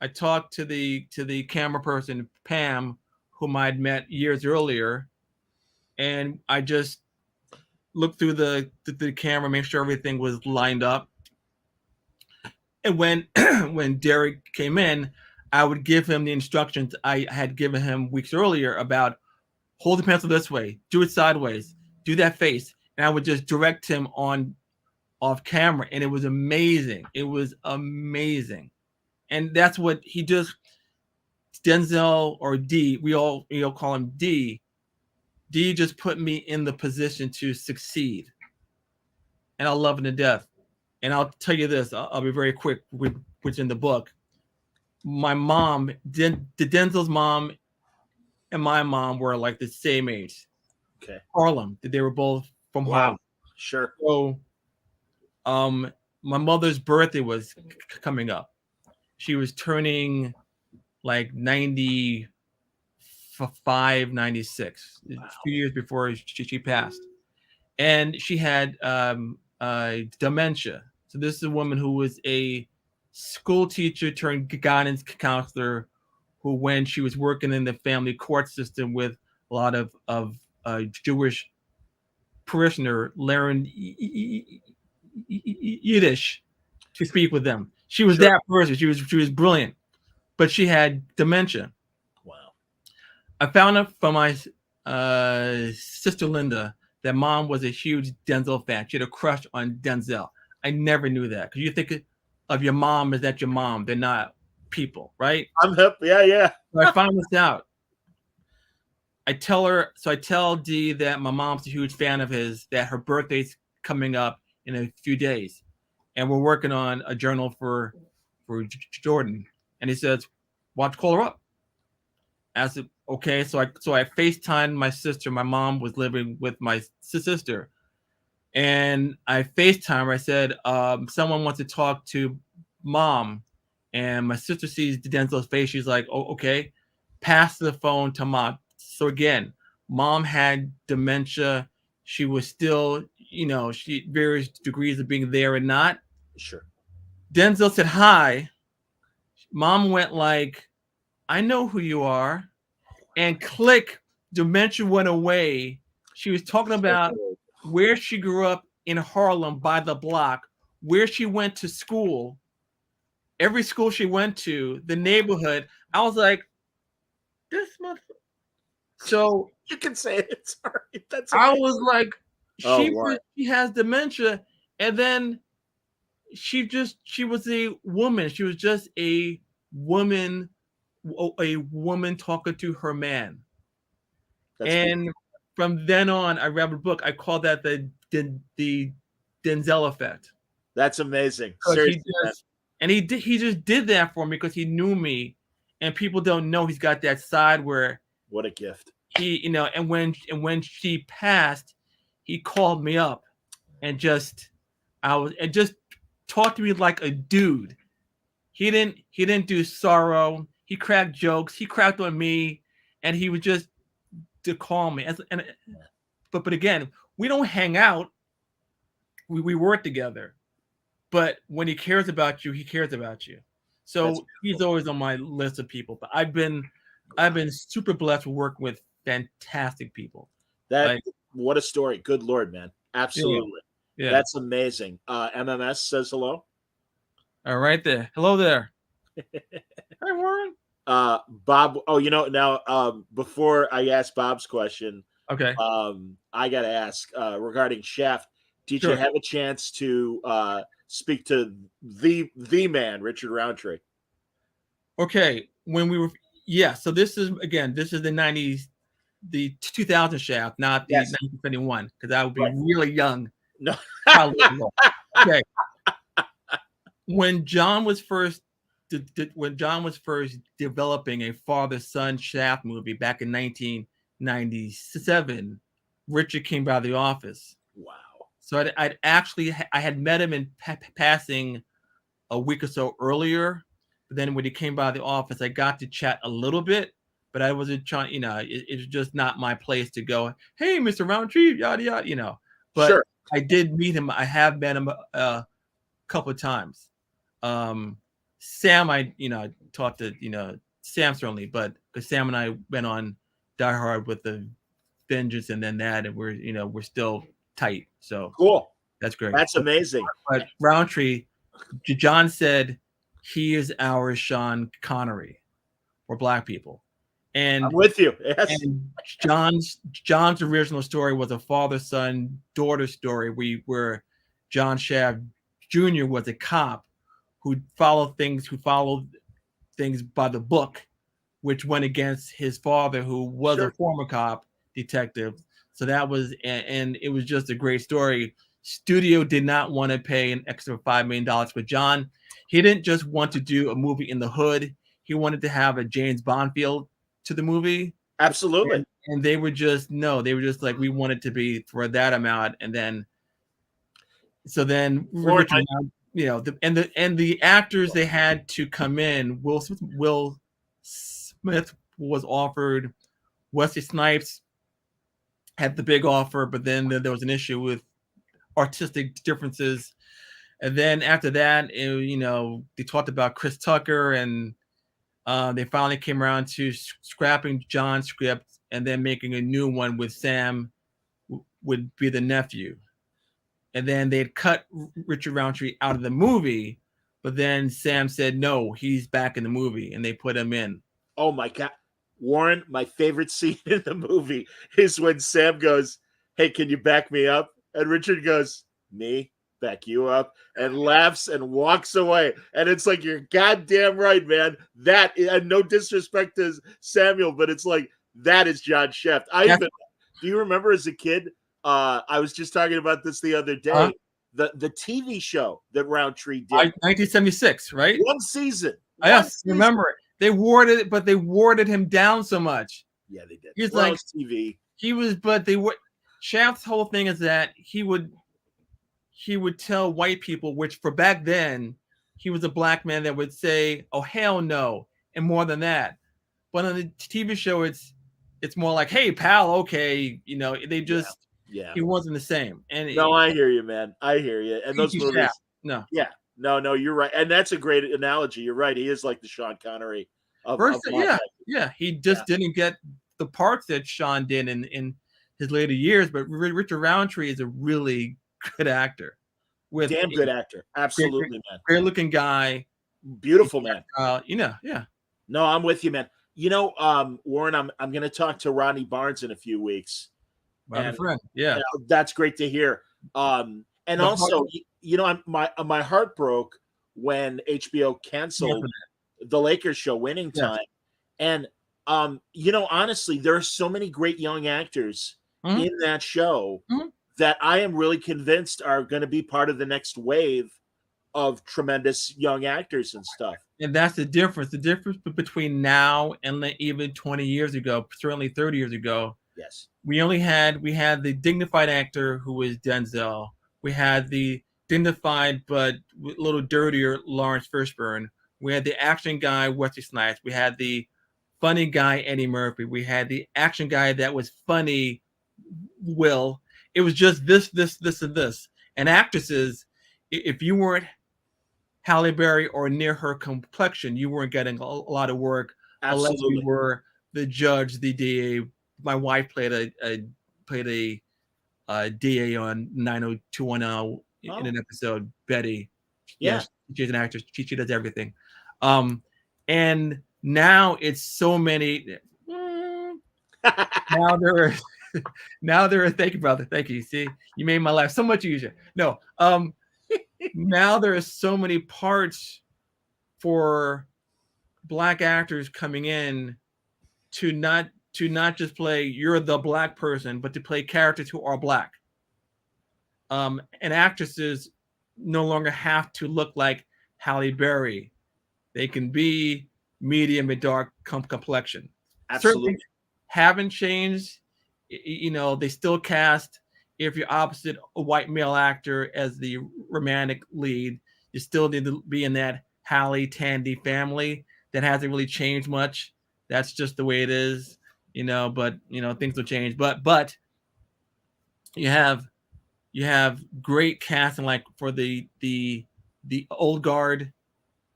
I talked to the camera person, Pam, whom I'd met years earlier, and I just looked through the camera, make sure everything was lined up. And when when Derek came in, I would give him the instructions I had given him weeks earlier about hold the pencil this way, do it sideways, do that face. And I would just direct him off camera. And it was amazing. It was amazing. And that's what he just, Denzel or D, we all call him D. D just put me in the position to succeed. And I love him to death. And I'll tell you this, I'll be very quick, which in the book. My mom, Denzel's mom and my mom were like the same age. Okay. Harlem. They were both from Harlem. Sure. So my mother's birthday was coming up. She was turning like 95, 96, a few years before she passed. And she had dementia. So this is a woman who was a school teacher turned guidance counselor who, when she was working in the family court system with a lot of Jewish parishioner, learned Yiddish to speak with them. She was that person. She was brilliant, but she had dementia. Wow. I found out from my sister Linda that mom was a huge Denzel fan. She had a crush on Denzel. I never knew that, because you think of your mom as that your mom. They're not people, right? I'm hip. Yeah. So I found this out. I tell Dee that my mom's a huge fan of his, that her birthday's coming up in a few days, and we're working on a journal for Jordan. And he says, "Why don't you call her up?" I said, okay. So I FaceTimed my sister. My mom was living with my sister, and I FaceTimed her. I said, someone wants to talk to mom. And my sister sees Denzel's face. She's like, oh, okay. Pass the phone to mom. So again, mom had dementia. She was still, she various degrees of being there and not. Sure. Denzel said hi. Mom went like, I know who you are. And click, dementia went away. She was talking about where she grew up in Harlem by the block, where she went to school, every school she went to, the neighborhood. I was like, this motherfucker. So you can say it. Sorry. That's amazing. I was like, she has dementia. And then she was a woman. She was just a woman talking to her man. That's and cool. From then on, I read a book. I call that the Denzel effect. That's amazing. He just did that for me because he knew me, and people don't know he's got that side where. What a gift. He, and when she passed, he called me up and just talked to me like a dude. He didn't do sorrow. He cracked jokes. He cracked on me, and he was just to call me. But again, we don't hang out. We work together. but when he cares about you, he cares about you. So he's always on my list of people. But I've been super blessed to work with fantastic people. What a story. Good Lord, man. Absolutely. Yeah. That's amazing. MMS says hello. All right there. Hello there. Hi, Warren. Bob. Oh, now before I ask Bob's question, okay. I got to ask regarding Shaft. Did you have a chance to speak to the man, Richard Roundtree? Okay, when we were so this is the 90s, the 2000 Shaft, not the 1971, because I would be really young. No. Okay. When John was first developing a father-son Shaft movie back in 1997, Richard came by the office. Wow. So I had met him in passing a week or so earlier, but then when he came by the office, I got to chat a little bit, but I wasn't trying, it's just not my place to go, hey, Mr. Roundtree, yada, yada, but sure. I did meet him. I have met him a couple of times. Sam, I talked to Sam certainly, but because Sam and I went on Die Hard with the Vengeance and then that, and we're still tight. So cool. That's great. That's amazing. But Roundtree, John said he is our Sean Connery for Black people, and I'm with you. Yes. And John's original story was a father-son daughter story. Where John Shaft Jr. was a cop who followed things by the book, which went against his father, who was a former cop detective. So that was, and it was just a great story. Studio did not want to pay an extra $5 million for John. He didn't just want to do a movie in the hood. He wanted to have a James Bond feel to the movie. Absolutely. And they were just like, we want it to be for that amount. And then, Richard, and the actors they had to come in. Will Smith was offered. Wesley Snipes had the big offer, but then there was an issue with artistic differences. And then after that, they talked about Chris Tucker, and they finally came around to scrapping John's script and then making a new one with Sam would be the nephew. And then they'd cut Richard Roundtree out of the movie, but then Sam said, no, he's back in the movie, and they put him in. Oh, my God. Warren, my favorite scene in the movie is when Sam goes, hey, can you back me up? And Richard goes, me? Back you up? And laughs and walks away. And it's like, you're goddamn right, man. That, and no disrespect to Samuel, but it's like, that is John Shaft. Do you remember as a kid? I was just talking about this the other day. The TV show that Roundtree did. 1976, right? One season. Yes, remember it. They warded him down so much. Yeah, they did. He's like TV. Shaft's whole thing is that he would tell white people, which for back then, he was a black man that would say, oh, hell no, and more than that. But on the TV show, it's more like, hey, pal, okay, they just he wasn't the same. And I hear you, man. I hear you. And those movies, no, you're right, and that's a great analogy. You're right. He is like the Sean Connery of He just didn't get the parts that Sean did in his later years. But Richard Roundtree is a really good actor. Damn good actor. Absolutely, man. Great looking guy. Beautiful man. Yeah. No, I'm with you, man. Warren, I'm going to talk to Ronnie Barnes in a few weeks. My friend. Yeah. That's great to hear. And also, my heart broke when HBO canceled the Lakers show Winning Time. And, honestly, there are so many great young actors in that show that I am really convinced are going to be part of the next wave of tremendous young actors and stuff. And that's the difference. The difference between now and even 20 years ago, certainly 30 years ago. Yes. We had the dignified actor who was Denzel. We had the dignified but a little dirtier Lawrence Fishburne. We had the action guy Wesley Snipes. We had the funny guy Eddie Murphy. We had the action guy that was funny Will. It was just this, and this. And actresses, if you weren't Halle Berry or near her complexion, you weren't getting a lot of work unless you Absolutely. were the judge, the DA. My wife played a DA on 90210 in an episode. Betty, Yeah. she's an actress. She does everything. And now it's so many. Now there are thank you, brother. Thank you. See, you made my life so much easier. No, now there are so many parts for Black actors coming in to not just play you're the Black person, but to play characters who are Black. And actresses no longer have to look like Halle Berry. They can be medium and dark complexion. Certain Absolutely. things haven't changed. They still cast, if you're opposite a white male actor as the romantic lead, you still need to be in that Halle Tandy family. That hasn't really changed much. That's just the way it is, but things will change. But you have great casting, like for the old guard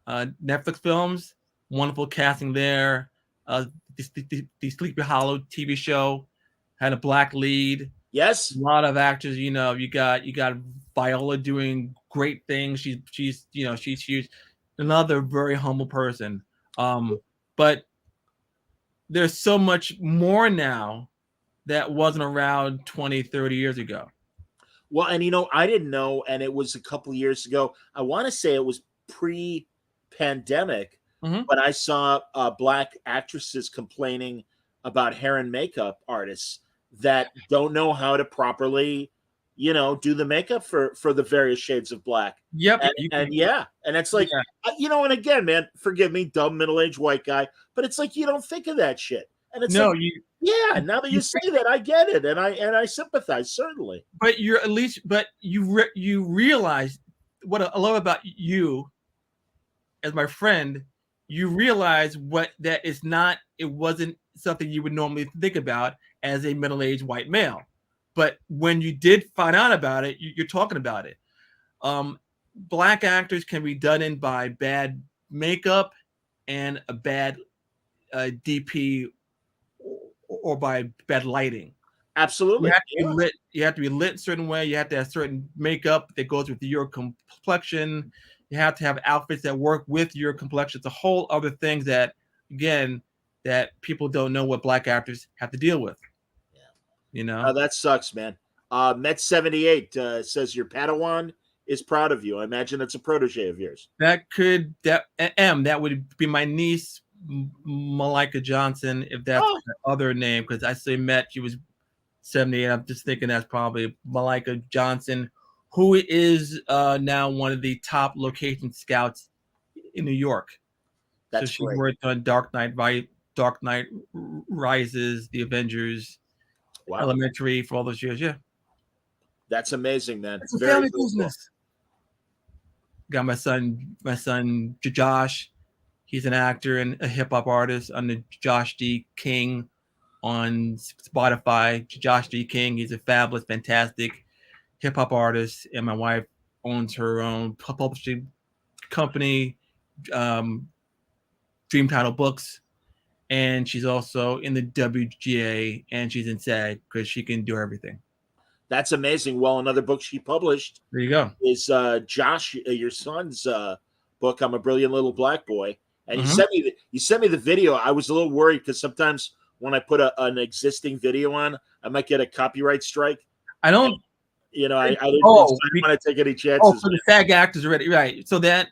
Netflix films, wonderful casting there. The Sleepy Hollow TV show had a Black lead. Yes. A lot of actors, you got Viola doing great things. She's another very humble person. But there's so much more now that wasn't around 20, 30 years ago. Well, and I didn't know, and it was a couple of years ago. I want to say it was pre-pandemic, but I saw Black actresses complaining about hair and makeup artists that don't know how to properly, do the makeup for the various shades of Black. Yep. And it's like, and again, man, forgive me, dumb middle-aged white guy, but it's like you don't think of that shit, and it's now that you say that, I get it, and I sympathize, certainly. But you realize what I love about you as my friend. You realize it wasn't something you would normally think about as a middle-aged white male. But when you did find out about it, you're talking about it. Black actors can be done in by bad makeup and a bad DP or by bad lighting. Absolutely. You have to be lit a certain way. You have to have certain makeup that goes with your complexion. You have to have outfits that work with your complexion. It's a whole other thing that people don't know what Black actors have to deal with. Yeah. That sucks, man. Met78 says your Padawan is proud of you. I imagine that's a protege of yours. That would be my niece, Malika Johnson, if that's the other name, because I say Met, she was 78. I'm just thinking that's probably Malika Johnson, who is now one of the top location scouts in New York. That's she great. Worked on Dark Knight Rises, The Avengers, Elementary for all those years. Yeah, that's amazing, man. It's a family business. Got my son Josh. He's an actor and a hip hop artist under Josh D. King on Spotify. Josh D. King, he's a fabulous, fantastic hip hop artist, and my wife owns her own publishing company, Dream Title Books, and she's also in the WGA, and she's in SAG because she can do everything. That's amazing. Well, another book she published. There you go. Is Josh, your son's book? I'm a Brilliant Little Black Boy, and you sent me the video. I was a little worried because sometimes when I put an existing video on, I might get a copyright strike. I don't. And, I didn't want to take any chances. Oh, for the SAG actors already, right? So that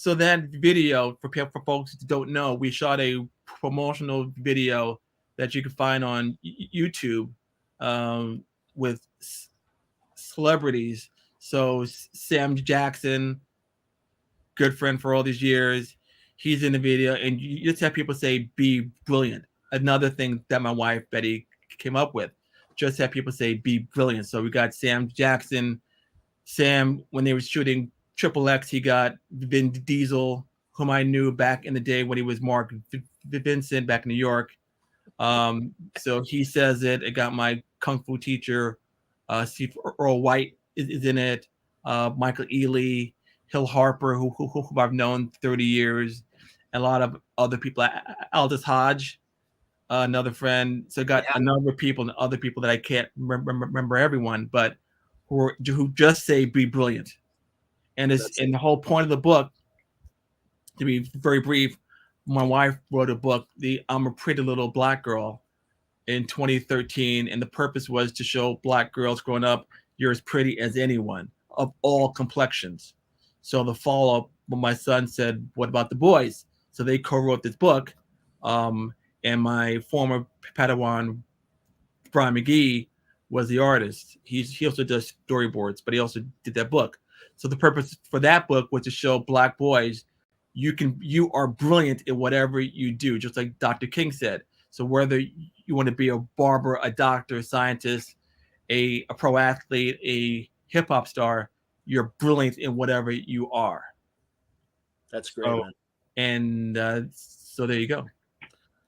video for folks who don't know, we shot a promotional video that you can find on YouTube with celebrities. So Sam Jackson, good friend for all these years, he's in the video, and you just have people say "be brilliant." Another thing that my wife Betty came up with, just have people say "be brilliant." So we got Sam Jackson. Sam, when they were shooting XXX, he got Vin Diesel, whom I knew back in the day when he was Mark Vincent back in New York. So he says it. It got my kung fu teacher, Steve Earl White is in it. Michael Ealy, Hill Harper, who I've known 30 years, and a lot of other people. Aldous Hodge, another friend. So I got a number of people and other people that I can't remember everyone, but who just say be brilliant. And the whole point of the book, to be very brief, my wife wrote a book, I'm a Pretty Little Black Girl, in 2013, and the purpose was to show Black girls growing up, you're as pretty as anyone of all complexions. So the follow-up, when my son said, what about the boys? So they co-wrote this book, and my former Padawan, Brian McGee, was the artist. He also does storyboards, but he also did that book. So the purpose for that book was to show Black boys, you are brilliant in whatever you do, just like Dr. King said. So whether you want to be a barber, a doctor, a scientist, a pro athlete, a hip hop star, you're brilliant in whatever you are. That's great, man. And so there you go.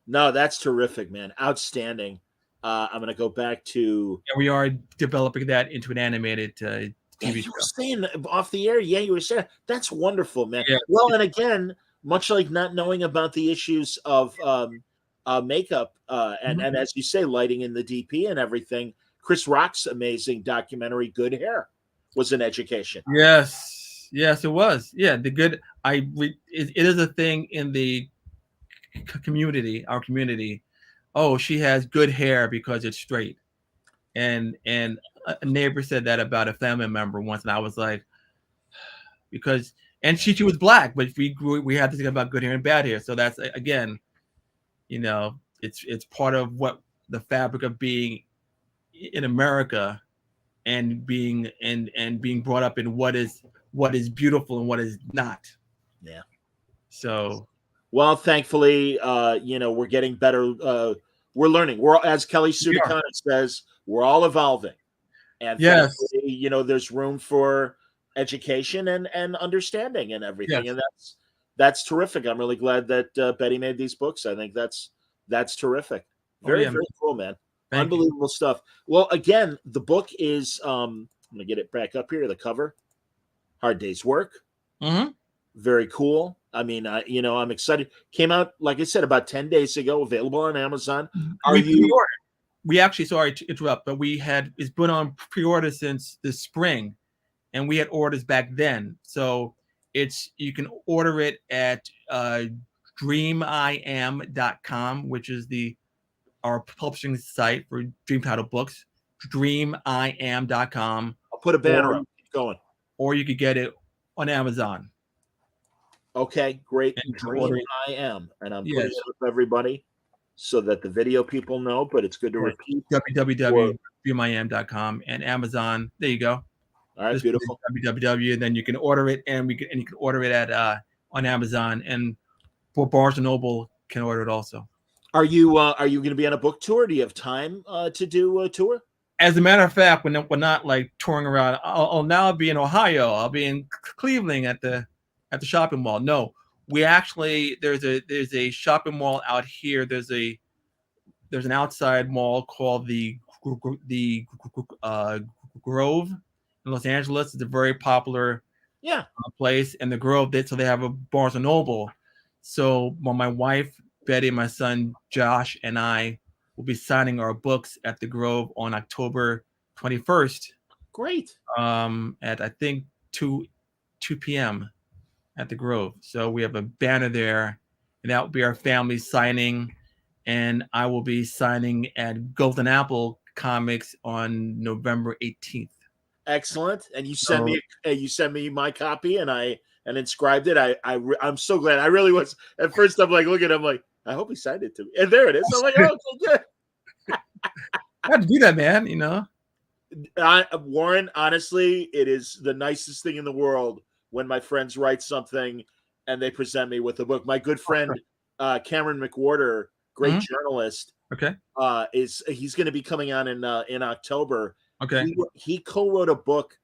No, that's terrific, man. Outstanding. I'm going to go back to... And we are developing that into an animated TV show. You were saying off the air, you were saying, that's wonderful, man. Yeah. Well, and again, much like not knowing about the issues of makeup and as you say, lighting in the DP and everything, Chris Rock's amazing documentary, Good Hair, was an education. Yes, it was. Yeah, it is a thing in the community, our community. Oh, she has good hair because it's straight. And a neighbor said that about a family member once, and I was like, and she was Black, but we had to think about good hair and bad hair. So that's, again, it's part of what the fabric of being in America and being brought up in what is beautiful and what is not. Yeah. So, well, thankfully, we're getting better. We're learning. As Kelly Sue DeConnick says, we're all evolving. And yes, there's room for education and understanding and everything. Yes. And that's terrific. I'm really glad that Betty made these books. I think that's terrific. Very cool, man. Unbelievable stuff. Well, again, the book is, I'm going to get it back up here, the cover. Hard Day's Work. Mm-hmm. Very cool. I mean, I'm excited. Came out, like I said, about 10 days ago, available on Amazon. We actually, sorry to interrupt, but it's been on pre-order since the spring, and we had orders back then. So you can order it at dreamim.com, which is our publishing site for Dream Title books, dreamim.com. I'll put a banner up. Keep going. Or you could get it on Amazon. Okay, great. Dreamim, and I'm putting it up for everybody so that the video people know, but it's good to repeat. www.dreamim.com and Amazon. There you go. All right, beautiful. www, and then you can order it, and you can order it at on Amazon, and for Barnes and Noble can order it also. Are you going to be on a book tour? Do you have time to do a tour? As a matter of fact, we're not like touring around. I'll now be in Ohio. I'll be in Cleveland at the shopping mall. No, we actually there's a shopping mall out here. There's an outside mall called the Grove in Los Angeles. It's a very popular place, and the Grove so they have a Barnes and Noble. So my wife Betty, my son Josh, and I will be signing our books at the Grove on October 21st. Great. At I think 2 p.m. at the Grove. So we have a banner there, and that will be our family signing. And I will be signing at Golden Apple Comics on November 18th. Excellent. And you send me my copy, and I inscribed it. I'm so glad. I really was. At first, I'm like, look at him, like, I hope he signed it to me. And there it is. I'm like, oh, okay, good. I have to do that, man. Warren, honestly, it is the nicest thing in the world when my friends write something and they present me with a book. My good friend Cameron McWhorter, great journalist, he's going to be coming on in October. Okay, he co-wrote a book,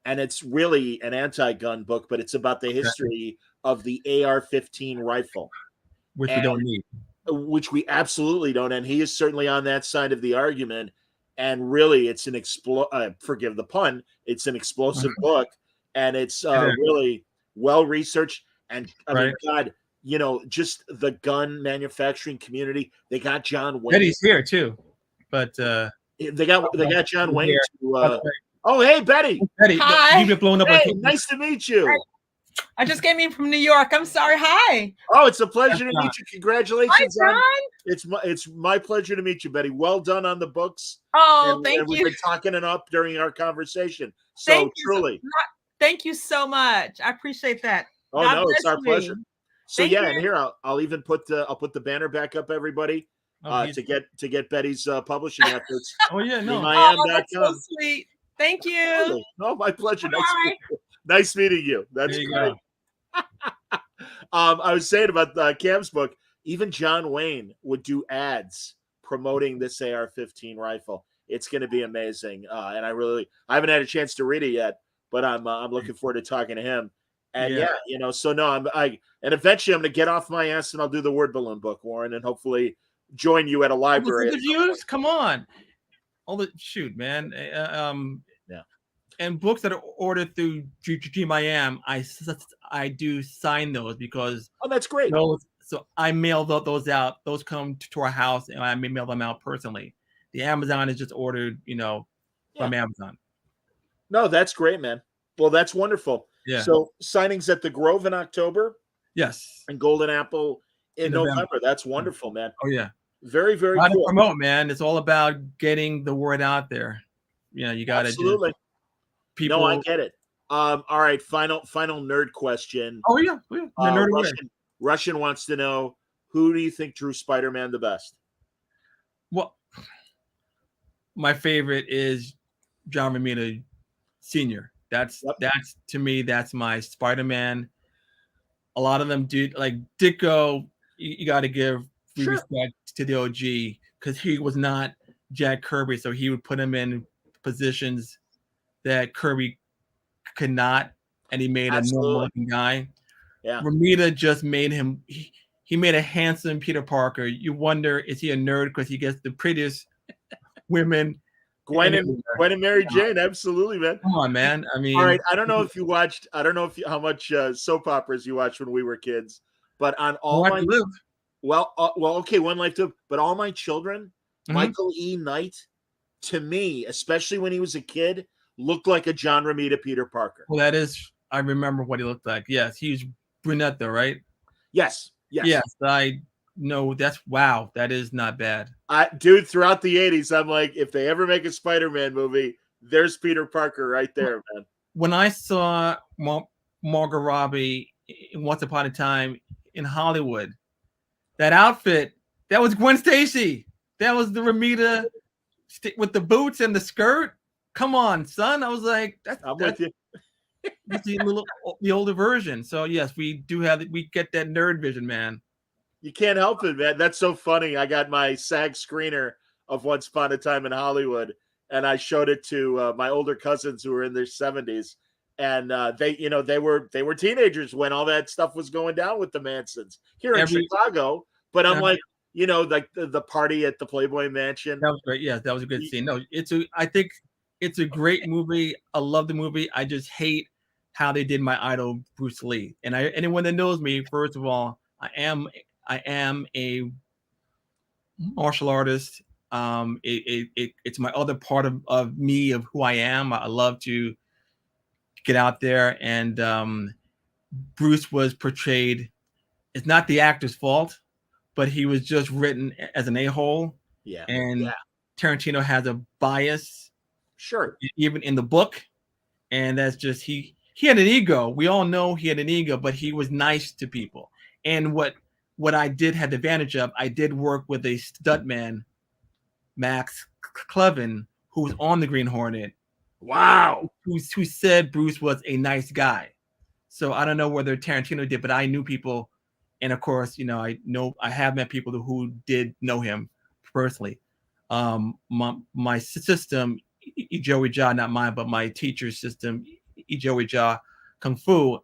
and it's really an anti-gun book, but it's about the history of the AR-15 rifle, which we don't need, which we absolutely don't. And he is certainly on that side of the argument. And really, it's an forgive the pun, it's an explosive book. And it's really, well researched, and I mean, Right. God, just the gun manufacturing community. They got John Wayne. Betty's here too, but They got John Wayne here. to. Oh, hey, Betty. Betty, Hi. you get blown up. Hey, Like, nice to meet you. I just came in from New York. I'm sorry. Hi. Oh, it's a pleasure to John. meet you. Congratulations. Hi, On, it's my pleasure to meet you, Betty. Well done on the books. Oh, and thank we've you. been talking it up during our conversation. So Thank you. truly. Thank you so much. I appreciate that. Oh, God no, it's bless our you. pleasure. So Thank yeah, you. and here I'll even put the banner back up, everybody, to get Betty's publishing efforts. Oh yeah, no. Oh, that's so IM.com. sweet. Thank you. Oh, my pleasure. Bye. Nice meeting you. That's There you great. I was saying about Cam's book, even John Wayne would do ads promoting this AR-15 rifle. It's going to be amazing, and I haven't had a chance to read it yet, but I'm looking forward to talking to him. And so no, and eventually I'm going to get off my ass and I'll do the word balloon book, Warren, and hopefully join you at a library. Reviews? Come on. All the shoot, man. Yeah. And books that are ordered through GMIM, I do sign those because that's great. So I mail those out. Those come to our house, and I mail them out personally. The Amazon is just ordered, from Amazon. No, that's great, man. Well, that's wonderful. Yeah. So signings at the Grove in October. Yes. And Golden Apple in November. That's wonderful, man. Oh yeah. Very, very cool. To promote, man. It's all about getting the word out there. You got to absolutely. People. No, I get it. All right. Final nerd question. Oh yeah. Russian wants to know, who do you think drew Spider-Man the best? Well, my favorite is John Romita Sr. That's to me, that's my Spider-Man. A lot of them do, like Ditko. You got to give respect to the OG because he was not Jack Kirby, so he would put him in positions that Kirby could not, and he made a normal-looking guy. Yeah, Romita just made him. He made a handsome Peter Parker. You wonder, is he a nerd because he gets the prettiest women? Gwen and Mary Jane, absolutely, man. Come on, man. I mean, all right. I don't know how much soap operas you watched when we were kids, but on all my okay, One Life to Live, but all my children, Michael E. Knight, to me, especially when he was a kid, looked like a John Romita Peter Parker. Well, I remember what he looked like. Yes, he was brunette, though, right? Yes. I know. That is not bad. Dude, throughout the 80s, I'm like, if they ever make a Spider-Man movie, there's Peter Parker right there, man. When I saw Margot Robbie Once Upon a Time in Hollywood, that outfit, that was Gwen Stacy. That was the Romita with the boots and the skirt. Come on, son. I was like, I'm with you. That's the older version. So yes, we get that nerd vision, man. You can't help it, man. That's so funny. I got my SAG screener of Once Upon a Time in Hollywood, and I showed it to my older cousins who were in their 70s, and they were teenagers when all that stuff was going down with the Mansons here in Chicago. But I'm like, like the party at the Playboy Mansion. That was great. Yeah, that was a good scene. No, I think it's a great movie. I love the movie. I just hate how they did my idol Bruce Lee. And anyone that knows me, first of all, I am a martial artist. It's my other part of me, of who I am. I love to get out there, and Bruce was portrayed. It's not the actor's fault, but he was just written as an a-hole. Yeah. And Tarantino has a bias. Sure. Even in the book. And that's just, he had an ego. We all know he had an ego, but he was nice to people. And what I did have the advantage of, I did work with a stuntman, Max Clevin, who was on the Green Hornet. Wow. Who said Bruce was a nice guy. So I don't know whether Tarantino did, but I knew people. And of course, I have met people who did know him personally. My system, Joey Jia, not mine, but my teacher's system, Joey Jia Kung Fu,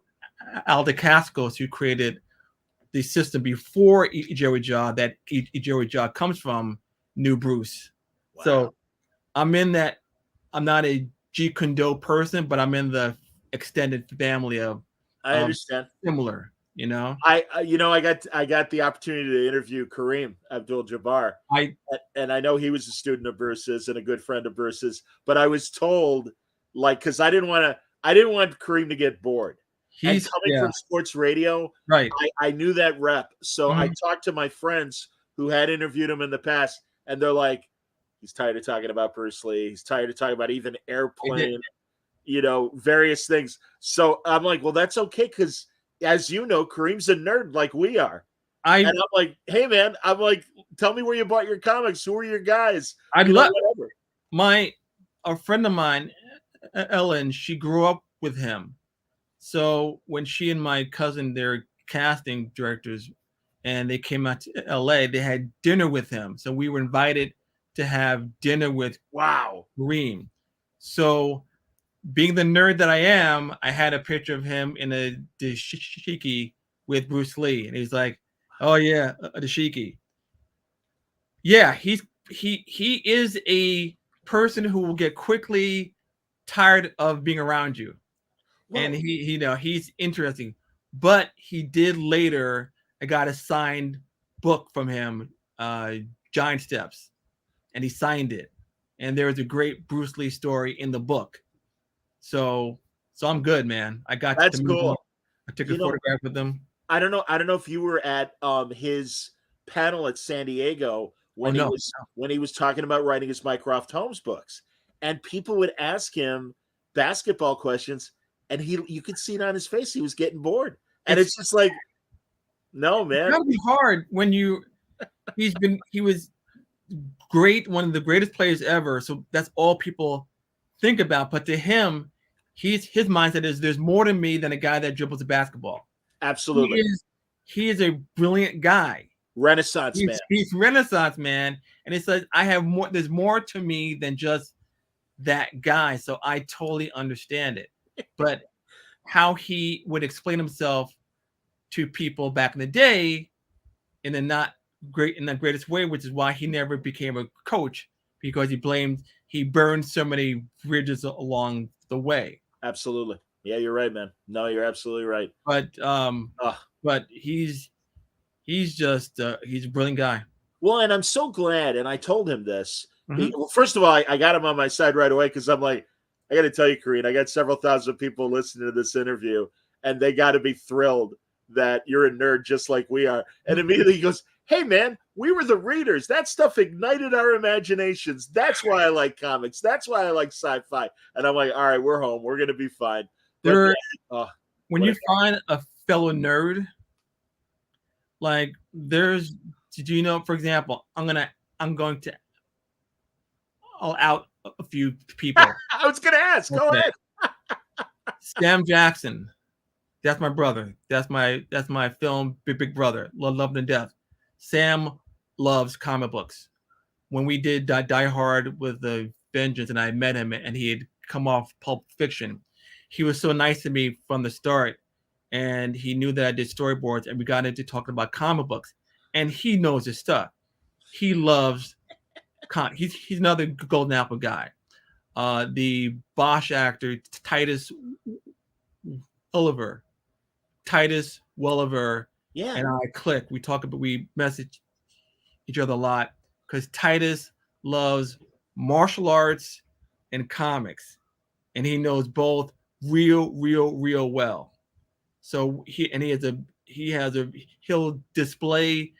Al DeCascos, who created the system before Joey Jia, that Joey Jia comes from, knew Bruce. Wow. So I'm in that. I'm not a Jeet Kune Do person, but I'm in the extended family of I understand. Similar, you know. I got the opportunity to interview Kareem Abdul-Jabbar, I and I know he was a student of Versus and a good friend of Versus, but I was told, like, because I didn't want Kareem to get bored. And he's coming from sports radio, right. I knew that rep. So I Mhm. talked to my friends who had interviewed him in the past, and they're like, he's tired of talking about Bruce Lee. He's tired of talking about even Airplane, various things. So I'm like, well, that's okay, because as you know, Kareem's a nerd like we are. And I'm like, hey, man, I'm like, tell me where you bought your comics. Who are your guys? I'd love whatever. A friend of mine, Ellen, she grew up with him. So when she and my cousin, they're casting directors, and they came out to LA, they had dinner with him. So we were invited to have dinner with Kareem. So being the nerd that I am, I had a picture of him in a dashiki with Bruce Lee, and he's like, "Oh yeah, a dashiki." Yeah, he is a person who will get quickly tired of being around you, and he's interesting. But he did later. I got a signed book from him, Giant Steps, and he signed it. And there was a great Bruce Lee story in the book. So I'm good, man. I got that's to cool. him. I took a photograph with him. I don't know if you were at his panel at San Diego when he was talking about writing his Mycroft Holmes books, and people would ask him basketball questions, and you could see it on his face. He was getting bored, and it's just like, no, man. It's gotta be hard when he was great, one of the greatest players ever. So that's all people think about. But to him, his mindset is there's more to me than a guy that dribbles a basketball. Absolutely. He is a brilliant guy. Renaissance man. He's Renaissance man. And it says there's more to me than just that guy. So I totally understand it. But how he would explain himself to people back in the day in the greatest way, which is why he never became a coach, because he burned so many bridges along the way. Absolutely. Yeah, you're right, man. No, you're absolutely right. But he's just he's a brilliant guy. Well, and I'm so glad, and I told him this. Well, first of all, I got him on my side right away, because I'm like, I got to tell you, Kareem, I got several thousand people listening to this interview, and they got to be thrilled that you're a nerd just like we are. And immediately he goes, hey, man, we were the readers. That stuff ignited our imaginations. That's why I like comics. That's why I like sci-fi. And I'm like, all right, we're home. We're going to be fine. When you find a fellow nerd, like do you know, for example, I'll out a few people. I was going to ask. Go ahead. Sam Jackson. That's my brother. That's my film big brother. Love him to death. Sam loves comic books. When we did Die Hard with the Vengeance, and I met him, and he had come off Pulp Fiction, he was so nice to me from the start, and he knew that I did storyboards, and we got into talking about comic books, and he knows his stuff. He loves he's another Golden Apple guy. The Bosch actor Titus Welliver, and I click. We message each other a lot, because Titus loves martial arts and comics, and he knows both real well. So he'll display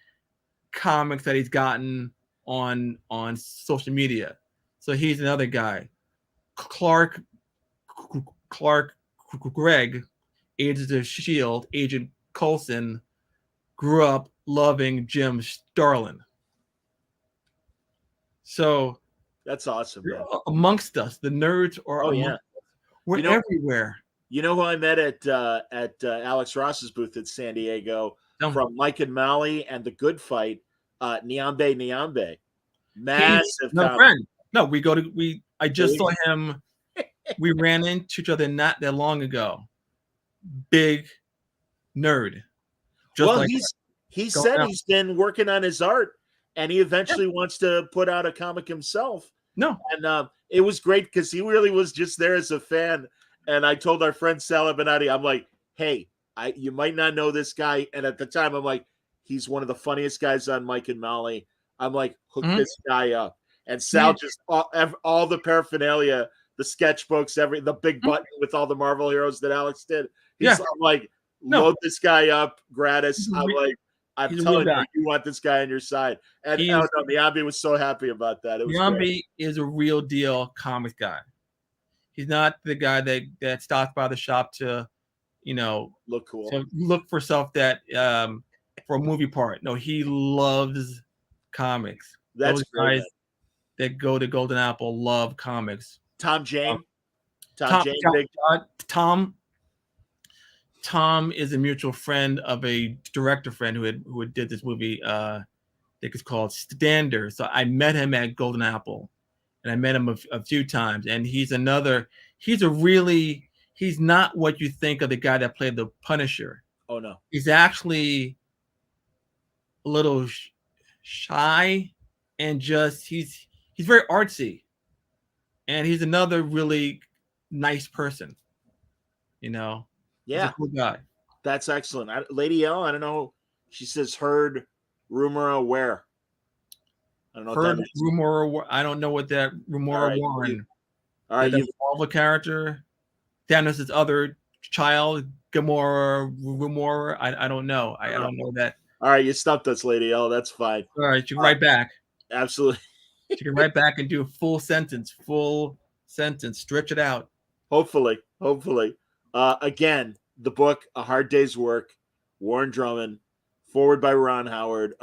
comics that he's gotten on social media. So he's another guy. Clark Gregg, Agents of S.H.I.E.L.D., Agent Coulson, grew up loving Jim Starlin. So that's awesome, man. Amongst us, the nerds are we're everywhere. You know who I met at Alex Ross's booth at San Diego from Mike and Mally and The Good Fight? Nyambe. Massive friend. No, I just saw him. We ran into each other not that long ago. Big nerd. He said he's been working on his art, and he eventually wants to put out a comic himself. No. And it was great, because he really was just there as a fan. And I told our friend Sal Benatti, I'm like, hey, You might not know this guy. And at the time, I'm like, he's one of the funniest guys on Mike and Molly. I'm like, hook this guy up. And Sal just all the paraphernalia, the sketchbooks, the big button with all the Marvel heroes that Alex did. I'm like, load this guy up gratis. I'm telling you, you want this guy on your side. And Miyabi was so happy about that. It was Miyabi is a real deal comics guy. He's not the guy that stops by the shop to, look cool, to look for stuff that for a movie part. No, he loves comics. That's those guys that go to Golden Apple love comics. Tom Jane. Tom is a mutual friend of a director friend who did this movie. I think it's called Stander. So I met him at Golden Apple, and I met him a few times. And he's not what you think of the guy that played the Punisher. Oh no, he's actually a little shy, and just he's very artsy, and he's another really nice person. Yeah, he's a cool guy. That's excellent. Lady L, I don't know. She says heard, rumor, aware. I don't know. Heard, rumor. I don't know what that rumor Warren. All right, you Marvel character. Thanos' other child, Gamora, rumor. I don't know. I don't know that. All right, you stumped us, Lady L. That's fine. All right, you can write back. Absolutely. You can write back and do a full sentence. Stretch it out. Hopefully. Again, the book, A Hard Day's Work, Warren Drummond, forward by Ron Howard.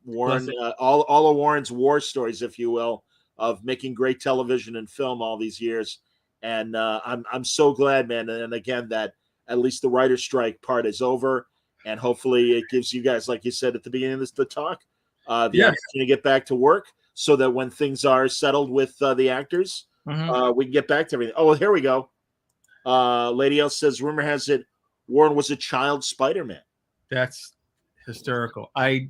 Warren, all of Warren's war stories, if you will, of making great television and film all these years. And I'm so glad, man. And again, that at least the writer's strike part is over. And hopefully it gives you guys, like you said at the beginning of the talk, the opportunity to get back to work so that when things are settled with the actors, we can get back to everything. Oh, well, here we go. Lady L says, rumor has it Warren was a child Spider-Man. That's hysterical. I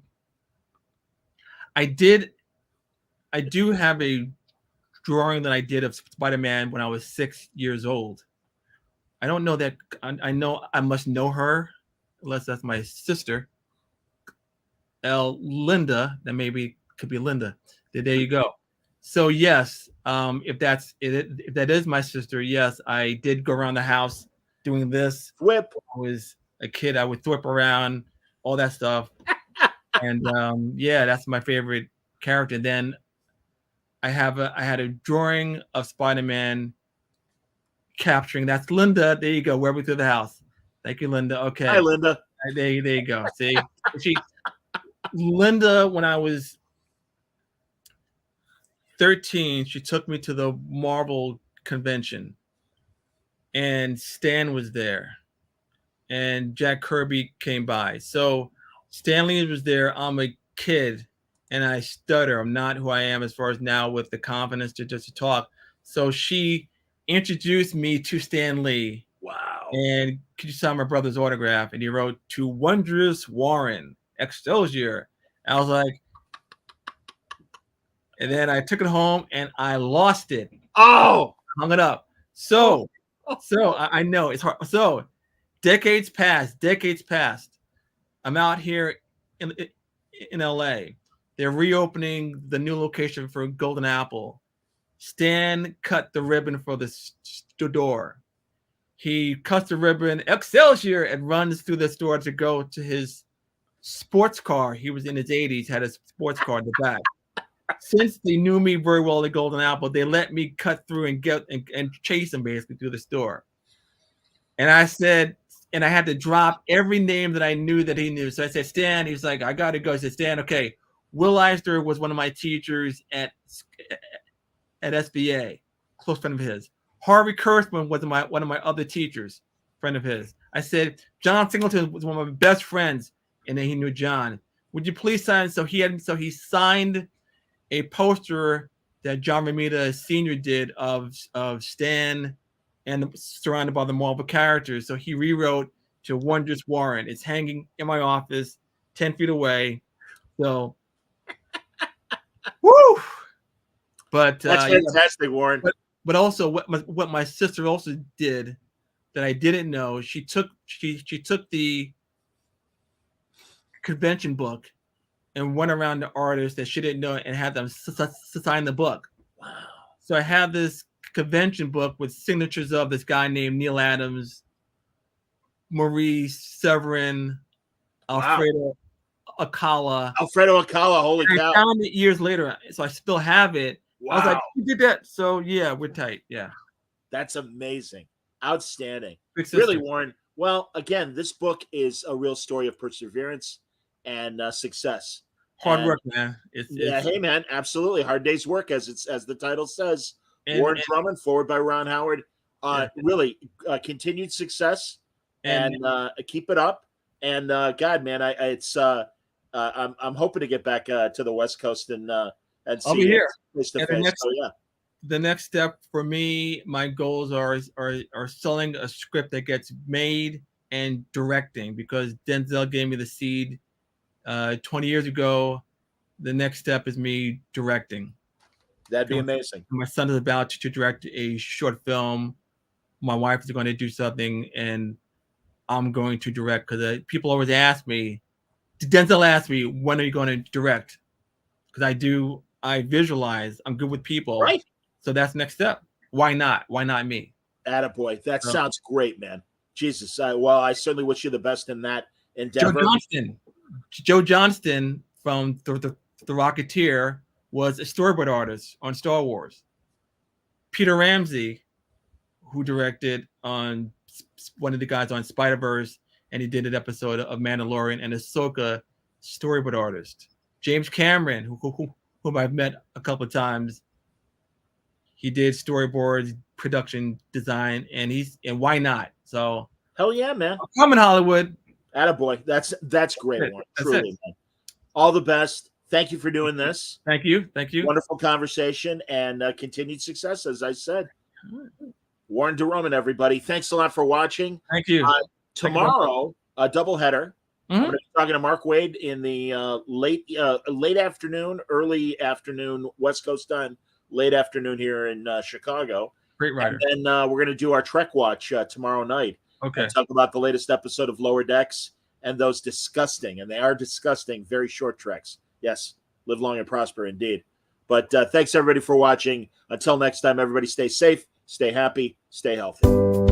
do have a drawing that I did of Spider-Man when I was 6 years old. I don't know that. I know I must know her, unless that's my sister, Linda. That maybe could be Linda. There you go. So yes, if that is my sister, yes, I did go around the house doing this. Whip. When I was a kid, I would thwip around, all that stuff. And that's my favorite character. Then I had a drawing of Spider-Man capturing. That's Linda. There you go. Wherever through the house. Thank you, Linda. Okay. Hi, Linda. There you go. See, Linda, when I was 13, she took me to the Marvel convention, and Stan was there, and Jack Kirby came by. So Stan Lee was there. I'm a kid, and I stutter. I'm not who I am as far as now with the confidence to just talk. So she introduced me to Stan Lee. Wow. And could you sign my brother's autograph? And he wrote, to Wondrous Warren, Excelsior. I was like, and then I took it home and I lost it. Oh, hung it up. So I know it's hard. So decades passed. I'm out here in LA. They're reopening the new location for Golden Apple. Stan cut the ribbon for the store. He cuts the ribbon, Excelsior, and runs through the store to go to his sports car. He was in his 80s, had a sports car in the back. Since they knew me very well at Golden Apple, they let me cut through and get and chase him basically through the store. And I said, and I had to drop every name that I knew that he knew. So I said, Stan. He was like, I got to go. I said, Stan, okay. Will Eisner was one of my teachers at SBA, close friend of his. Harvey Kurtzman was one of my other teachers, friend of his. I said, John Singleton was one of my best friends, and then he knew John. Would you please sign? So he signed a poster that John Romita Sr. did of Stan and surrounded by the Marvel characters. So he rewrote to Wondrous Warren. It's hanging in my office, 10 feet away. So, woo! But that's fantastic, Warren. But also, what my sister also did that I didn't know. She took the convention book and went around to artists that she didn't know and had them sign the book. Wow. So I have this convention book with signatures of this guy named Neil Adams, Maurice Severin, Alfredo Akala. Alfredo Akala, holy cow. I found it years later, so I still have it. Wow. I was like, who did that? So yeah, we're tight. Yeah. That's amazing. Outstanding. Big sister. Really, Warren. Well, again, this book is a real story of perseverance and success. Hard work, man. Hey, man, absolutely. Hard day's work, as the title says. And, Warren Drummond, forward by Ron Howard. Really, continued success and keep it up. And God, man, I'm hoping to get back to the West Coast and see I'll be here. Face to face. So, yeah. The next step for me, my goals are selling a script that gets made and directing, because Denzel gave me the seed 20 years ago. The next step is me directing. That'd be amazing. My son is about to direct a short film. My wife is going to do something, and I'm going to direct, because people always ask me, Denzel asked me, when are you going to direct? Because I visualize, I'm good with people. Right. So that's next step. Why not? Why not me? Attaboy. That sounds great, man. Jesus. I certainly wish you the best in that endeavor. Joe Johnston from the Rocketeer was a storyboard artist on Star Wars. Peter Ramsey, who directed on one of the guys on Spider-Verse, and he did an episode of Mandalorian, and Ahsoka, storyboard artist. James Cameron, whom I've met a couple of times, he did storyboards, production design, and why not? So hell yeah, man. I'm in Hollywood. Attaboy. That's great, Warren. Truly, man. All the best. Thank you for doing this. Thank you. Wonderful conversation and continued success, as I said. Warren Drummond, everybody. Thanks a lot for watching. Thank you. Tomorrow, a doubleheader. I'm going to be talking to Mark Wade in the late afternoon, early afternoon, West Coast time, late afternoon here in Chicago. Great writer. And then we're going to do our Trek Watch tomorrow night. Okay. And talk about the latest episode of Lower Decks and those disgusting, and they are disgusting, very short treks. Yes, live long and prosper indeed. But thanks, everybody, for watching. Until next time, everybody stay safe, stay happy, stay healthy.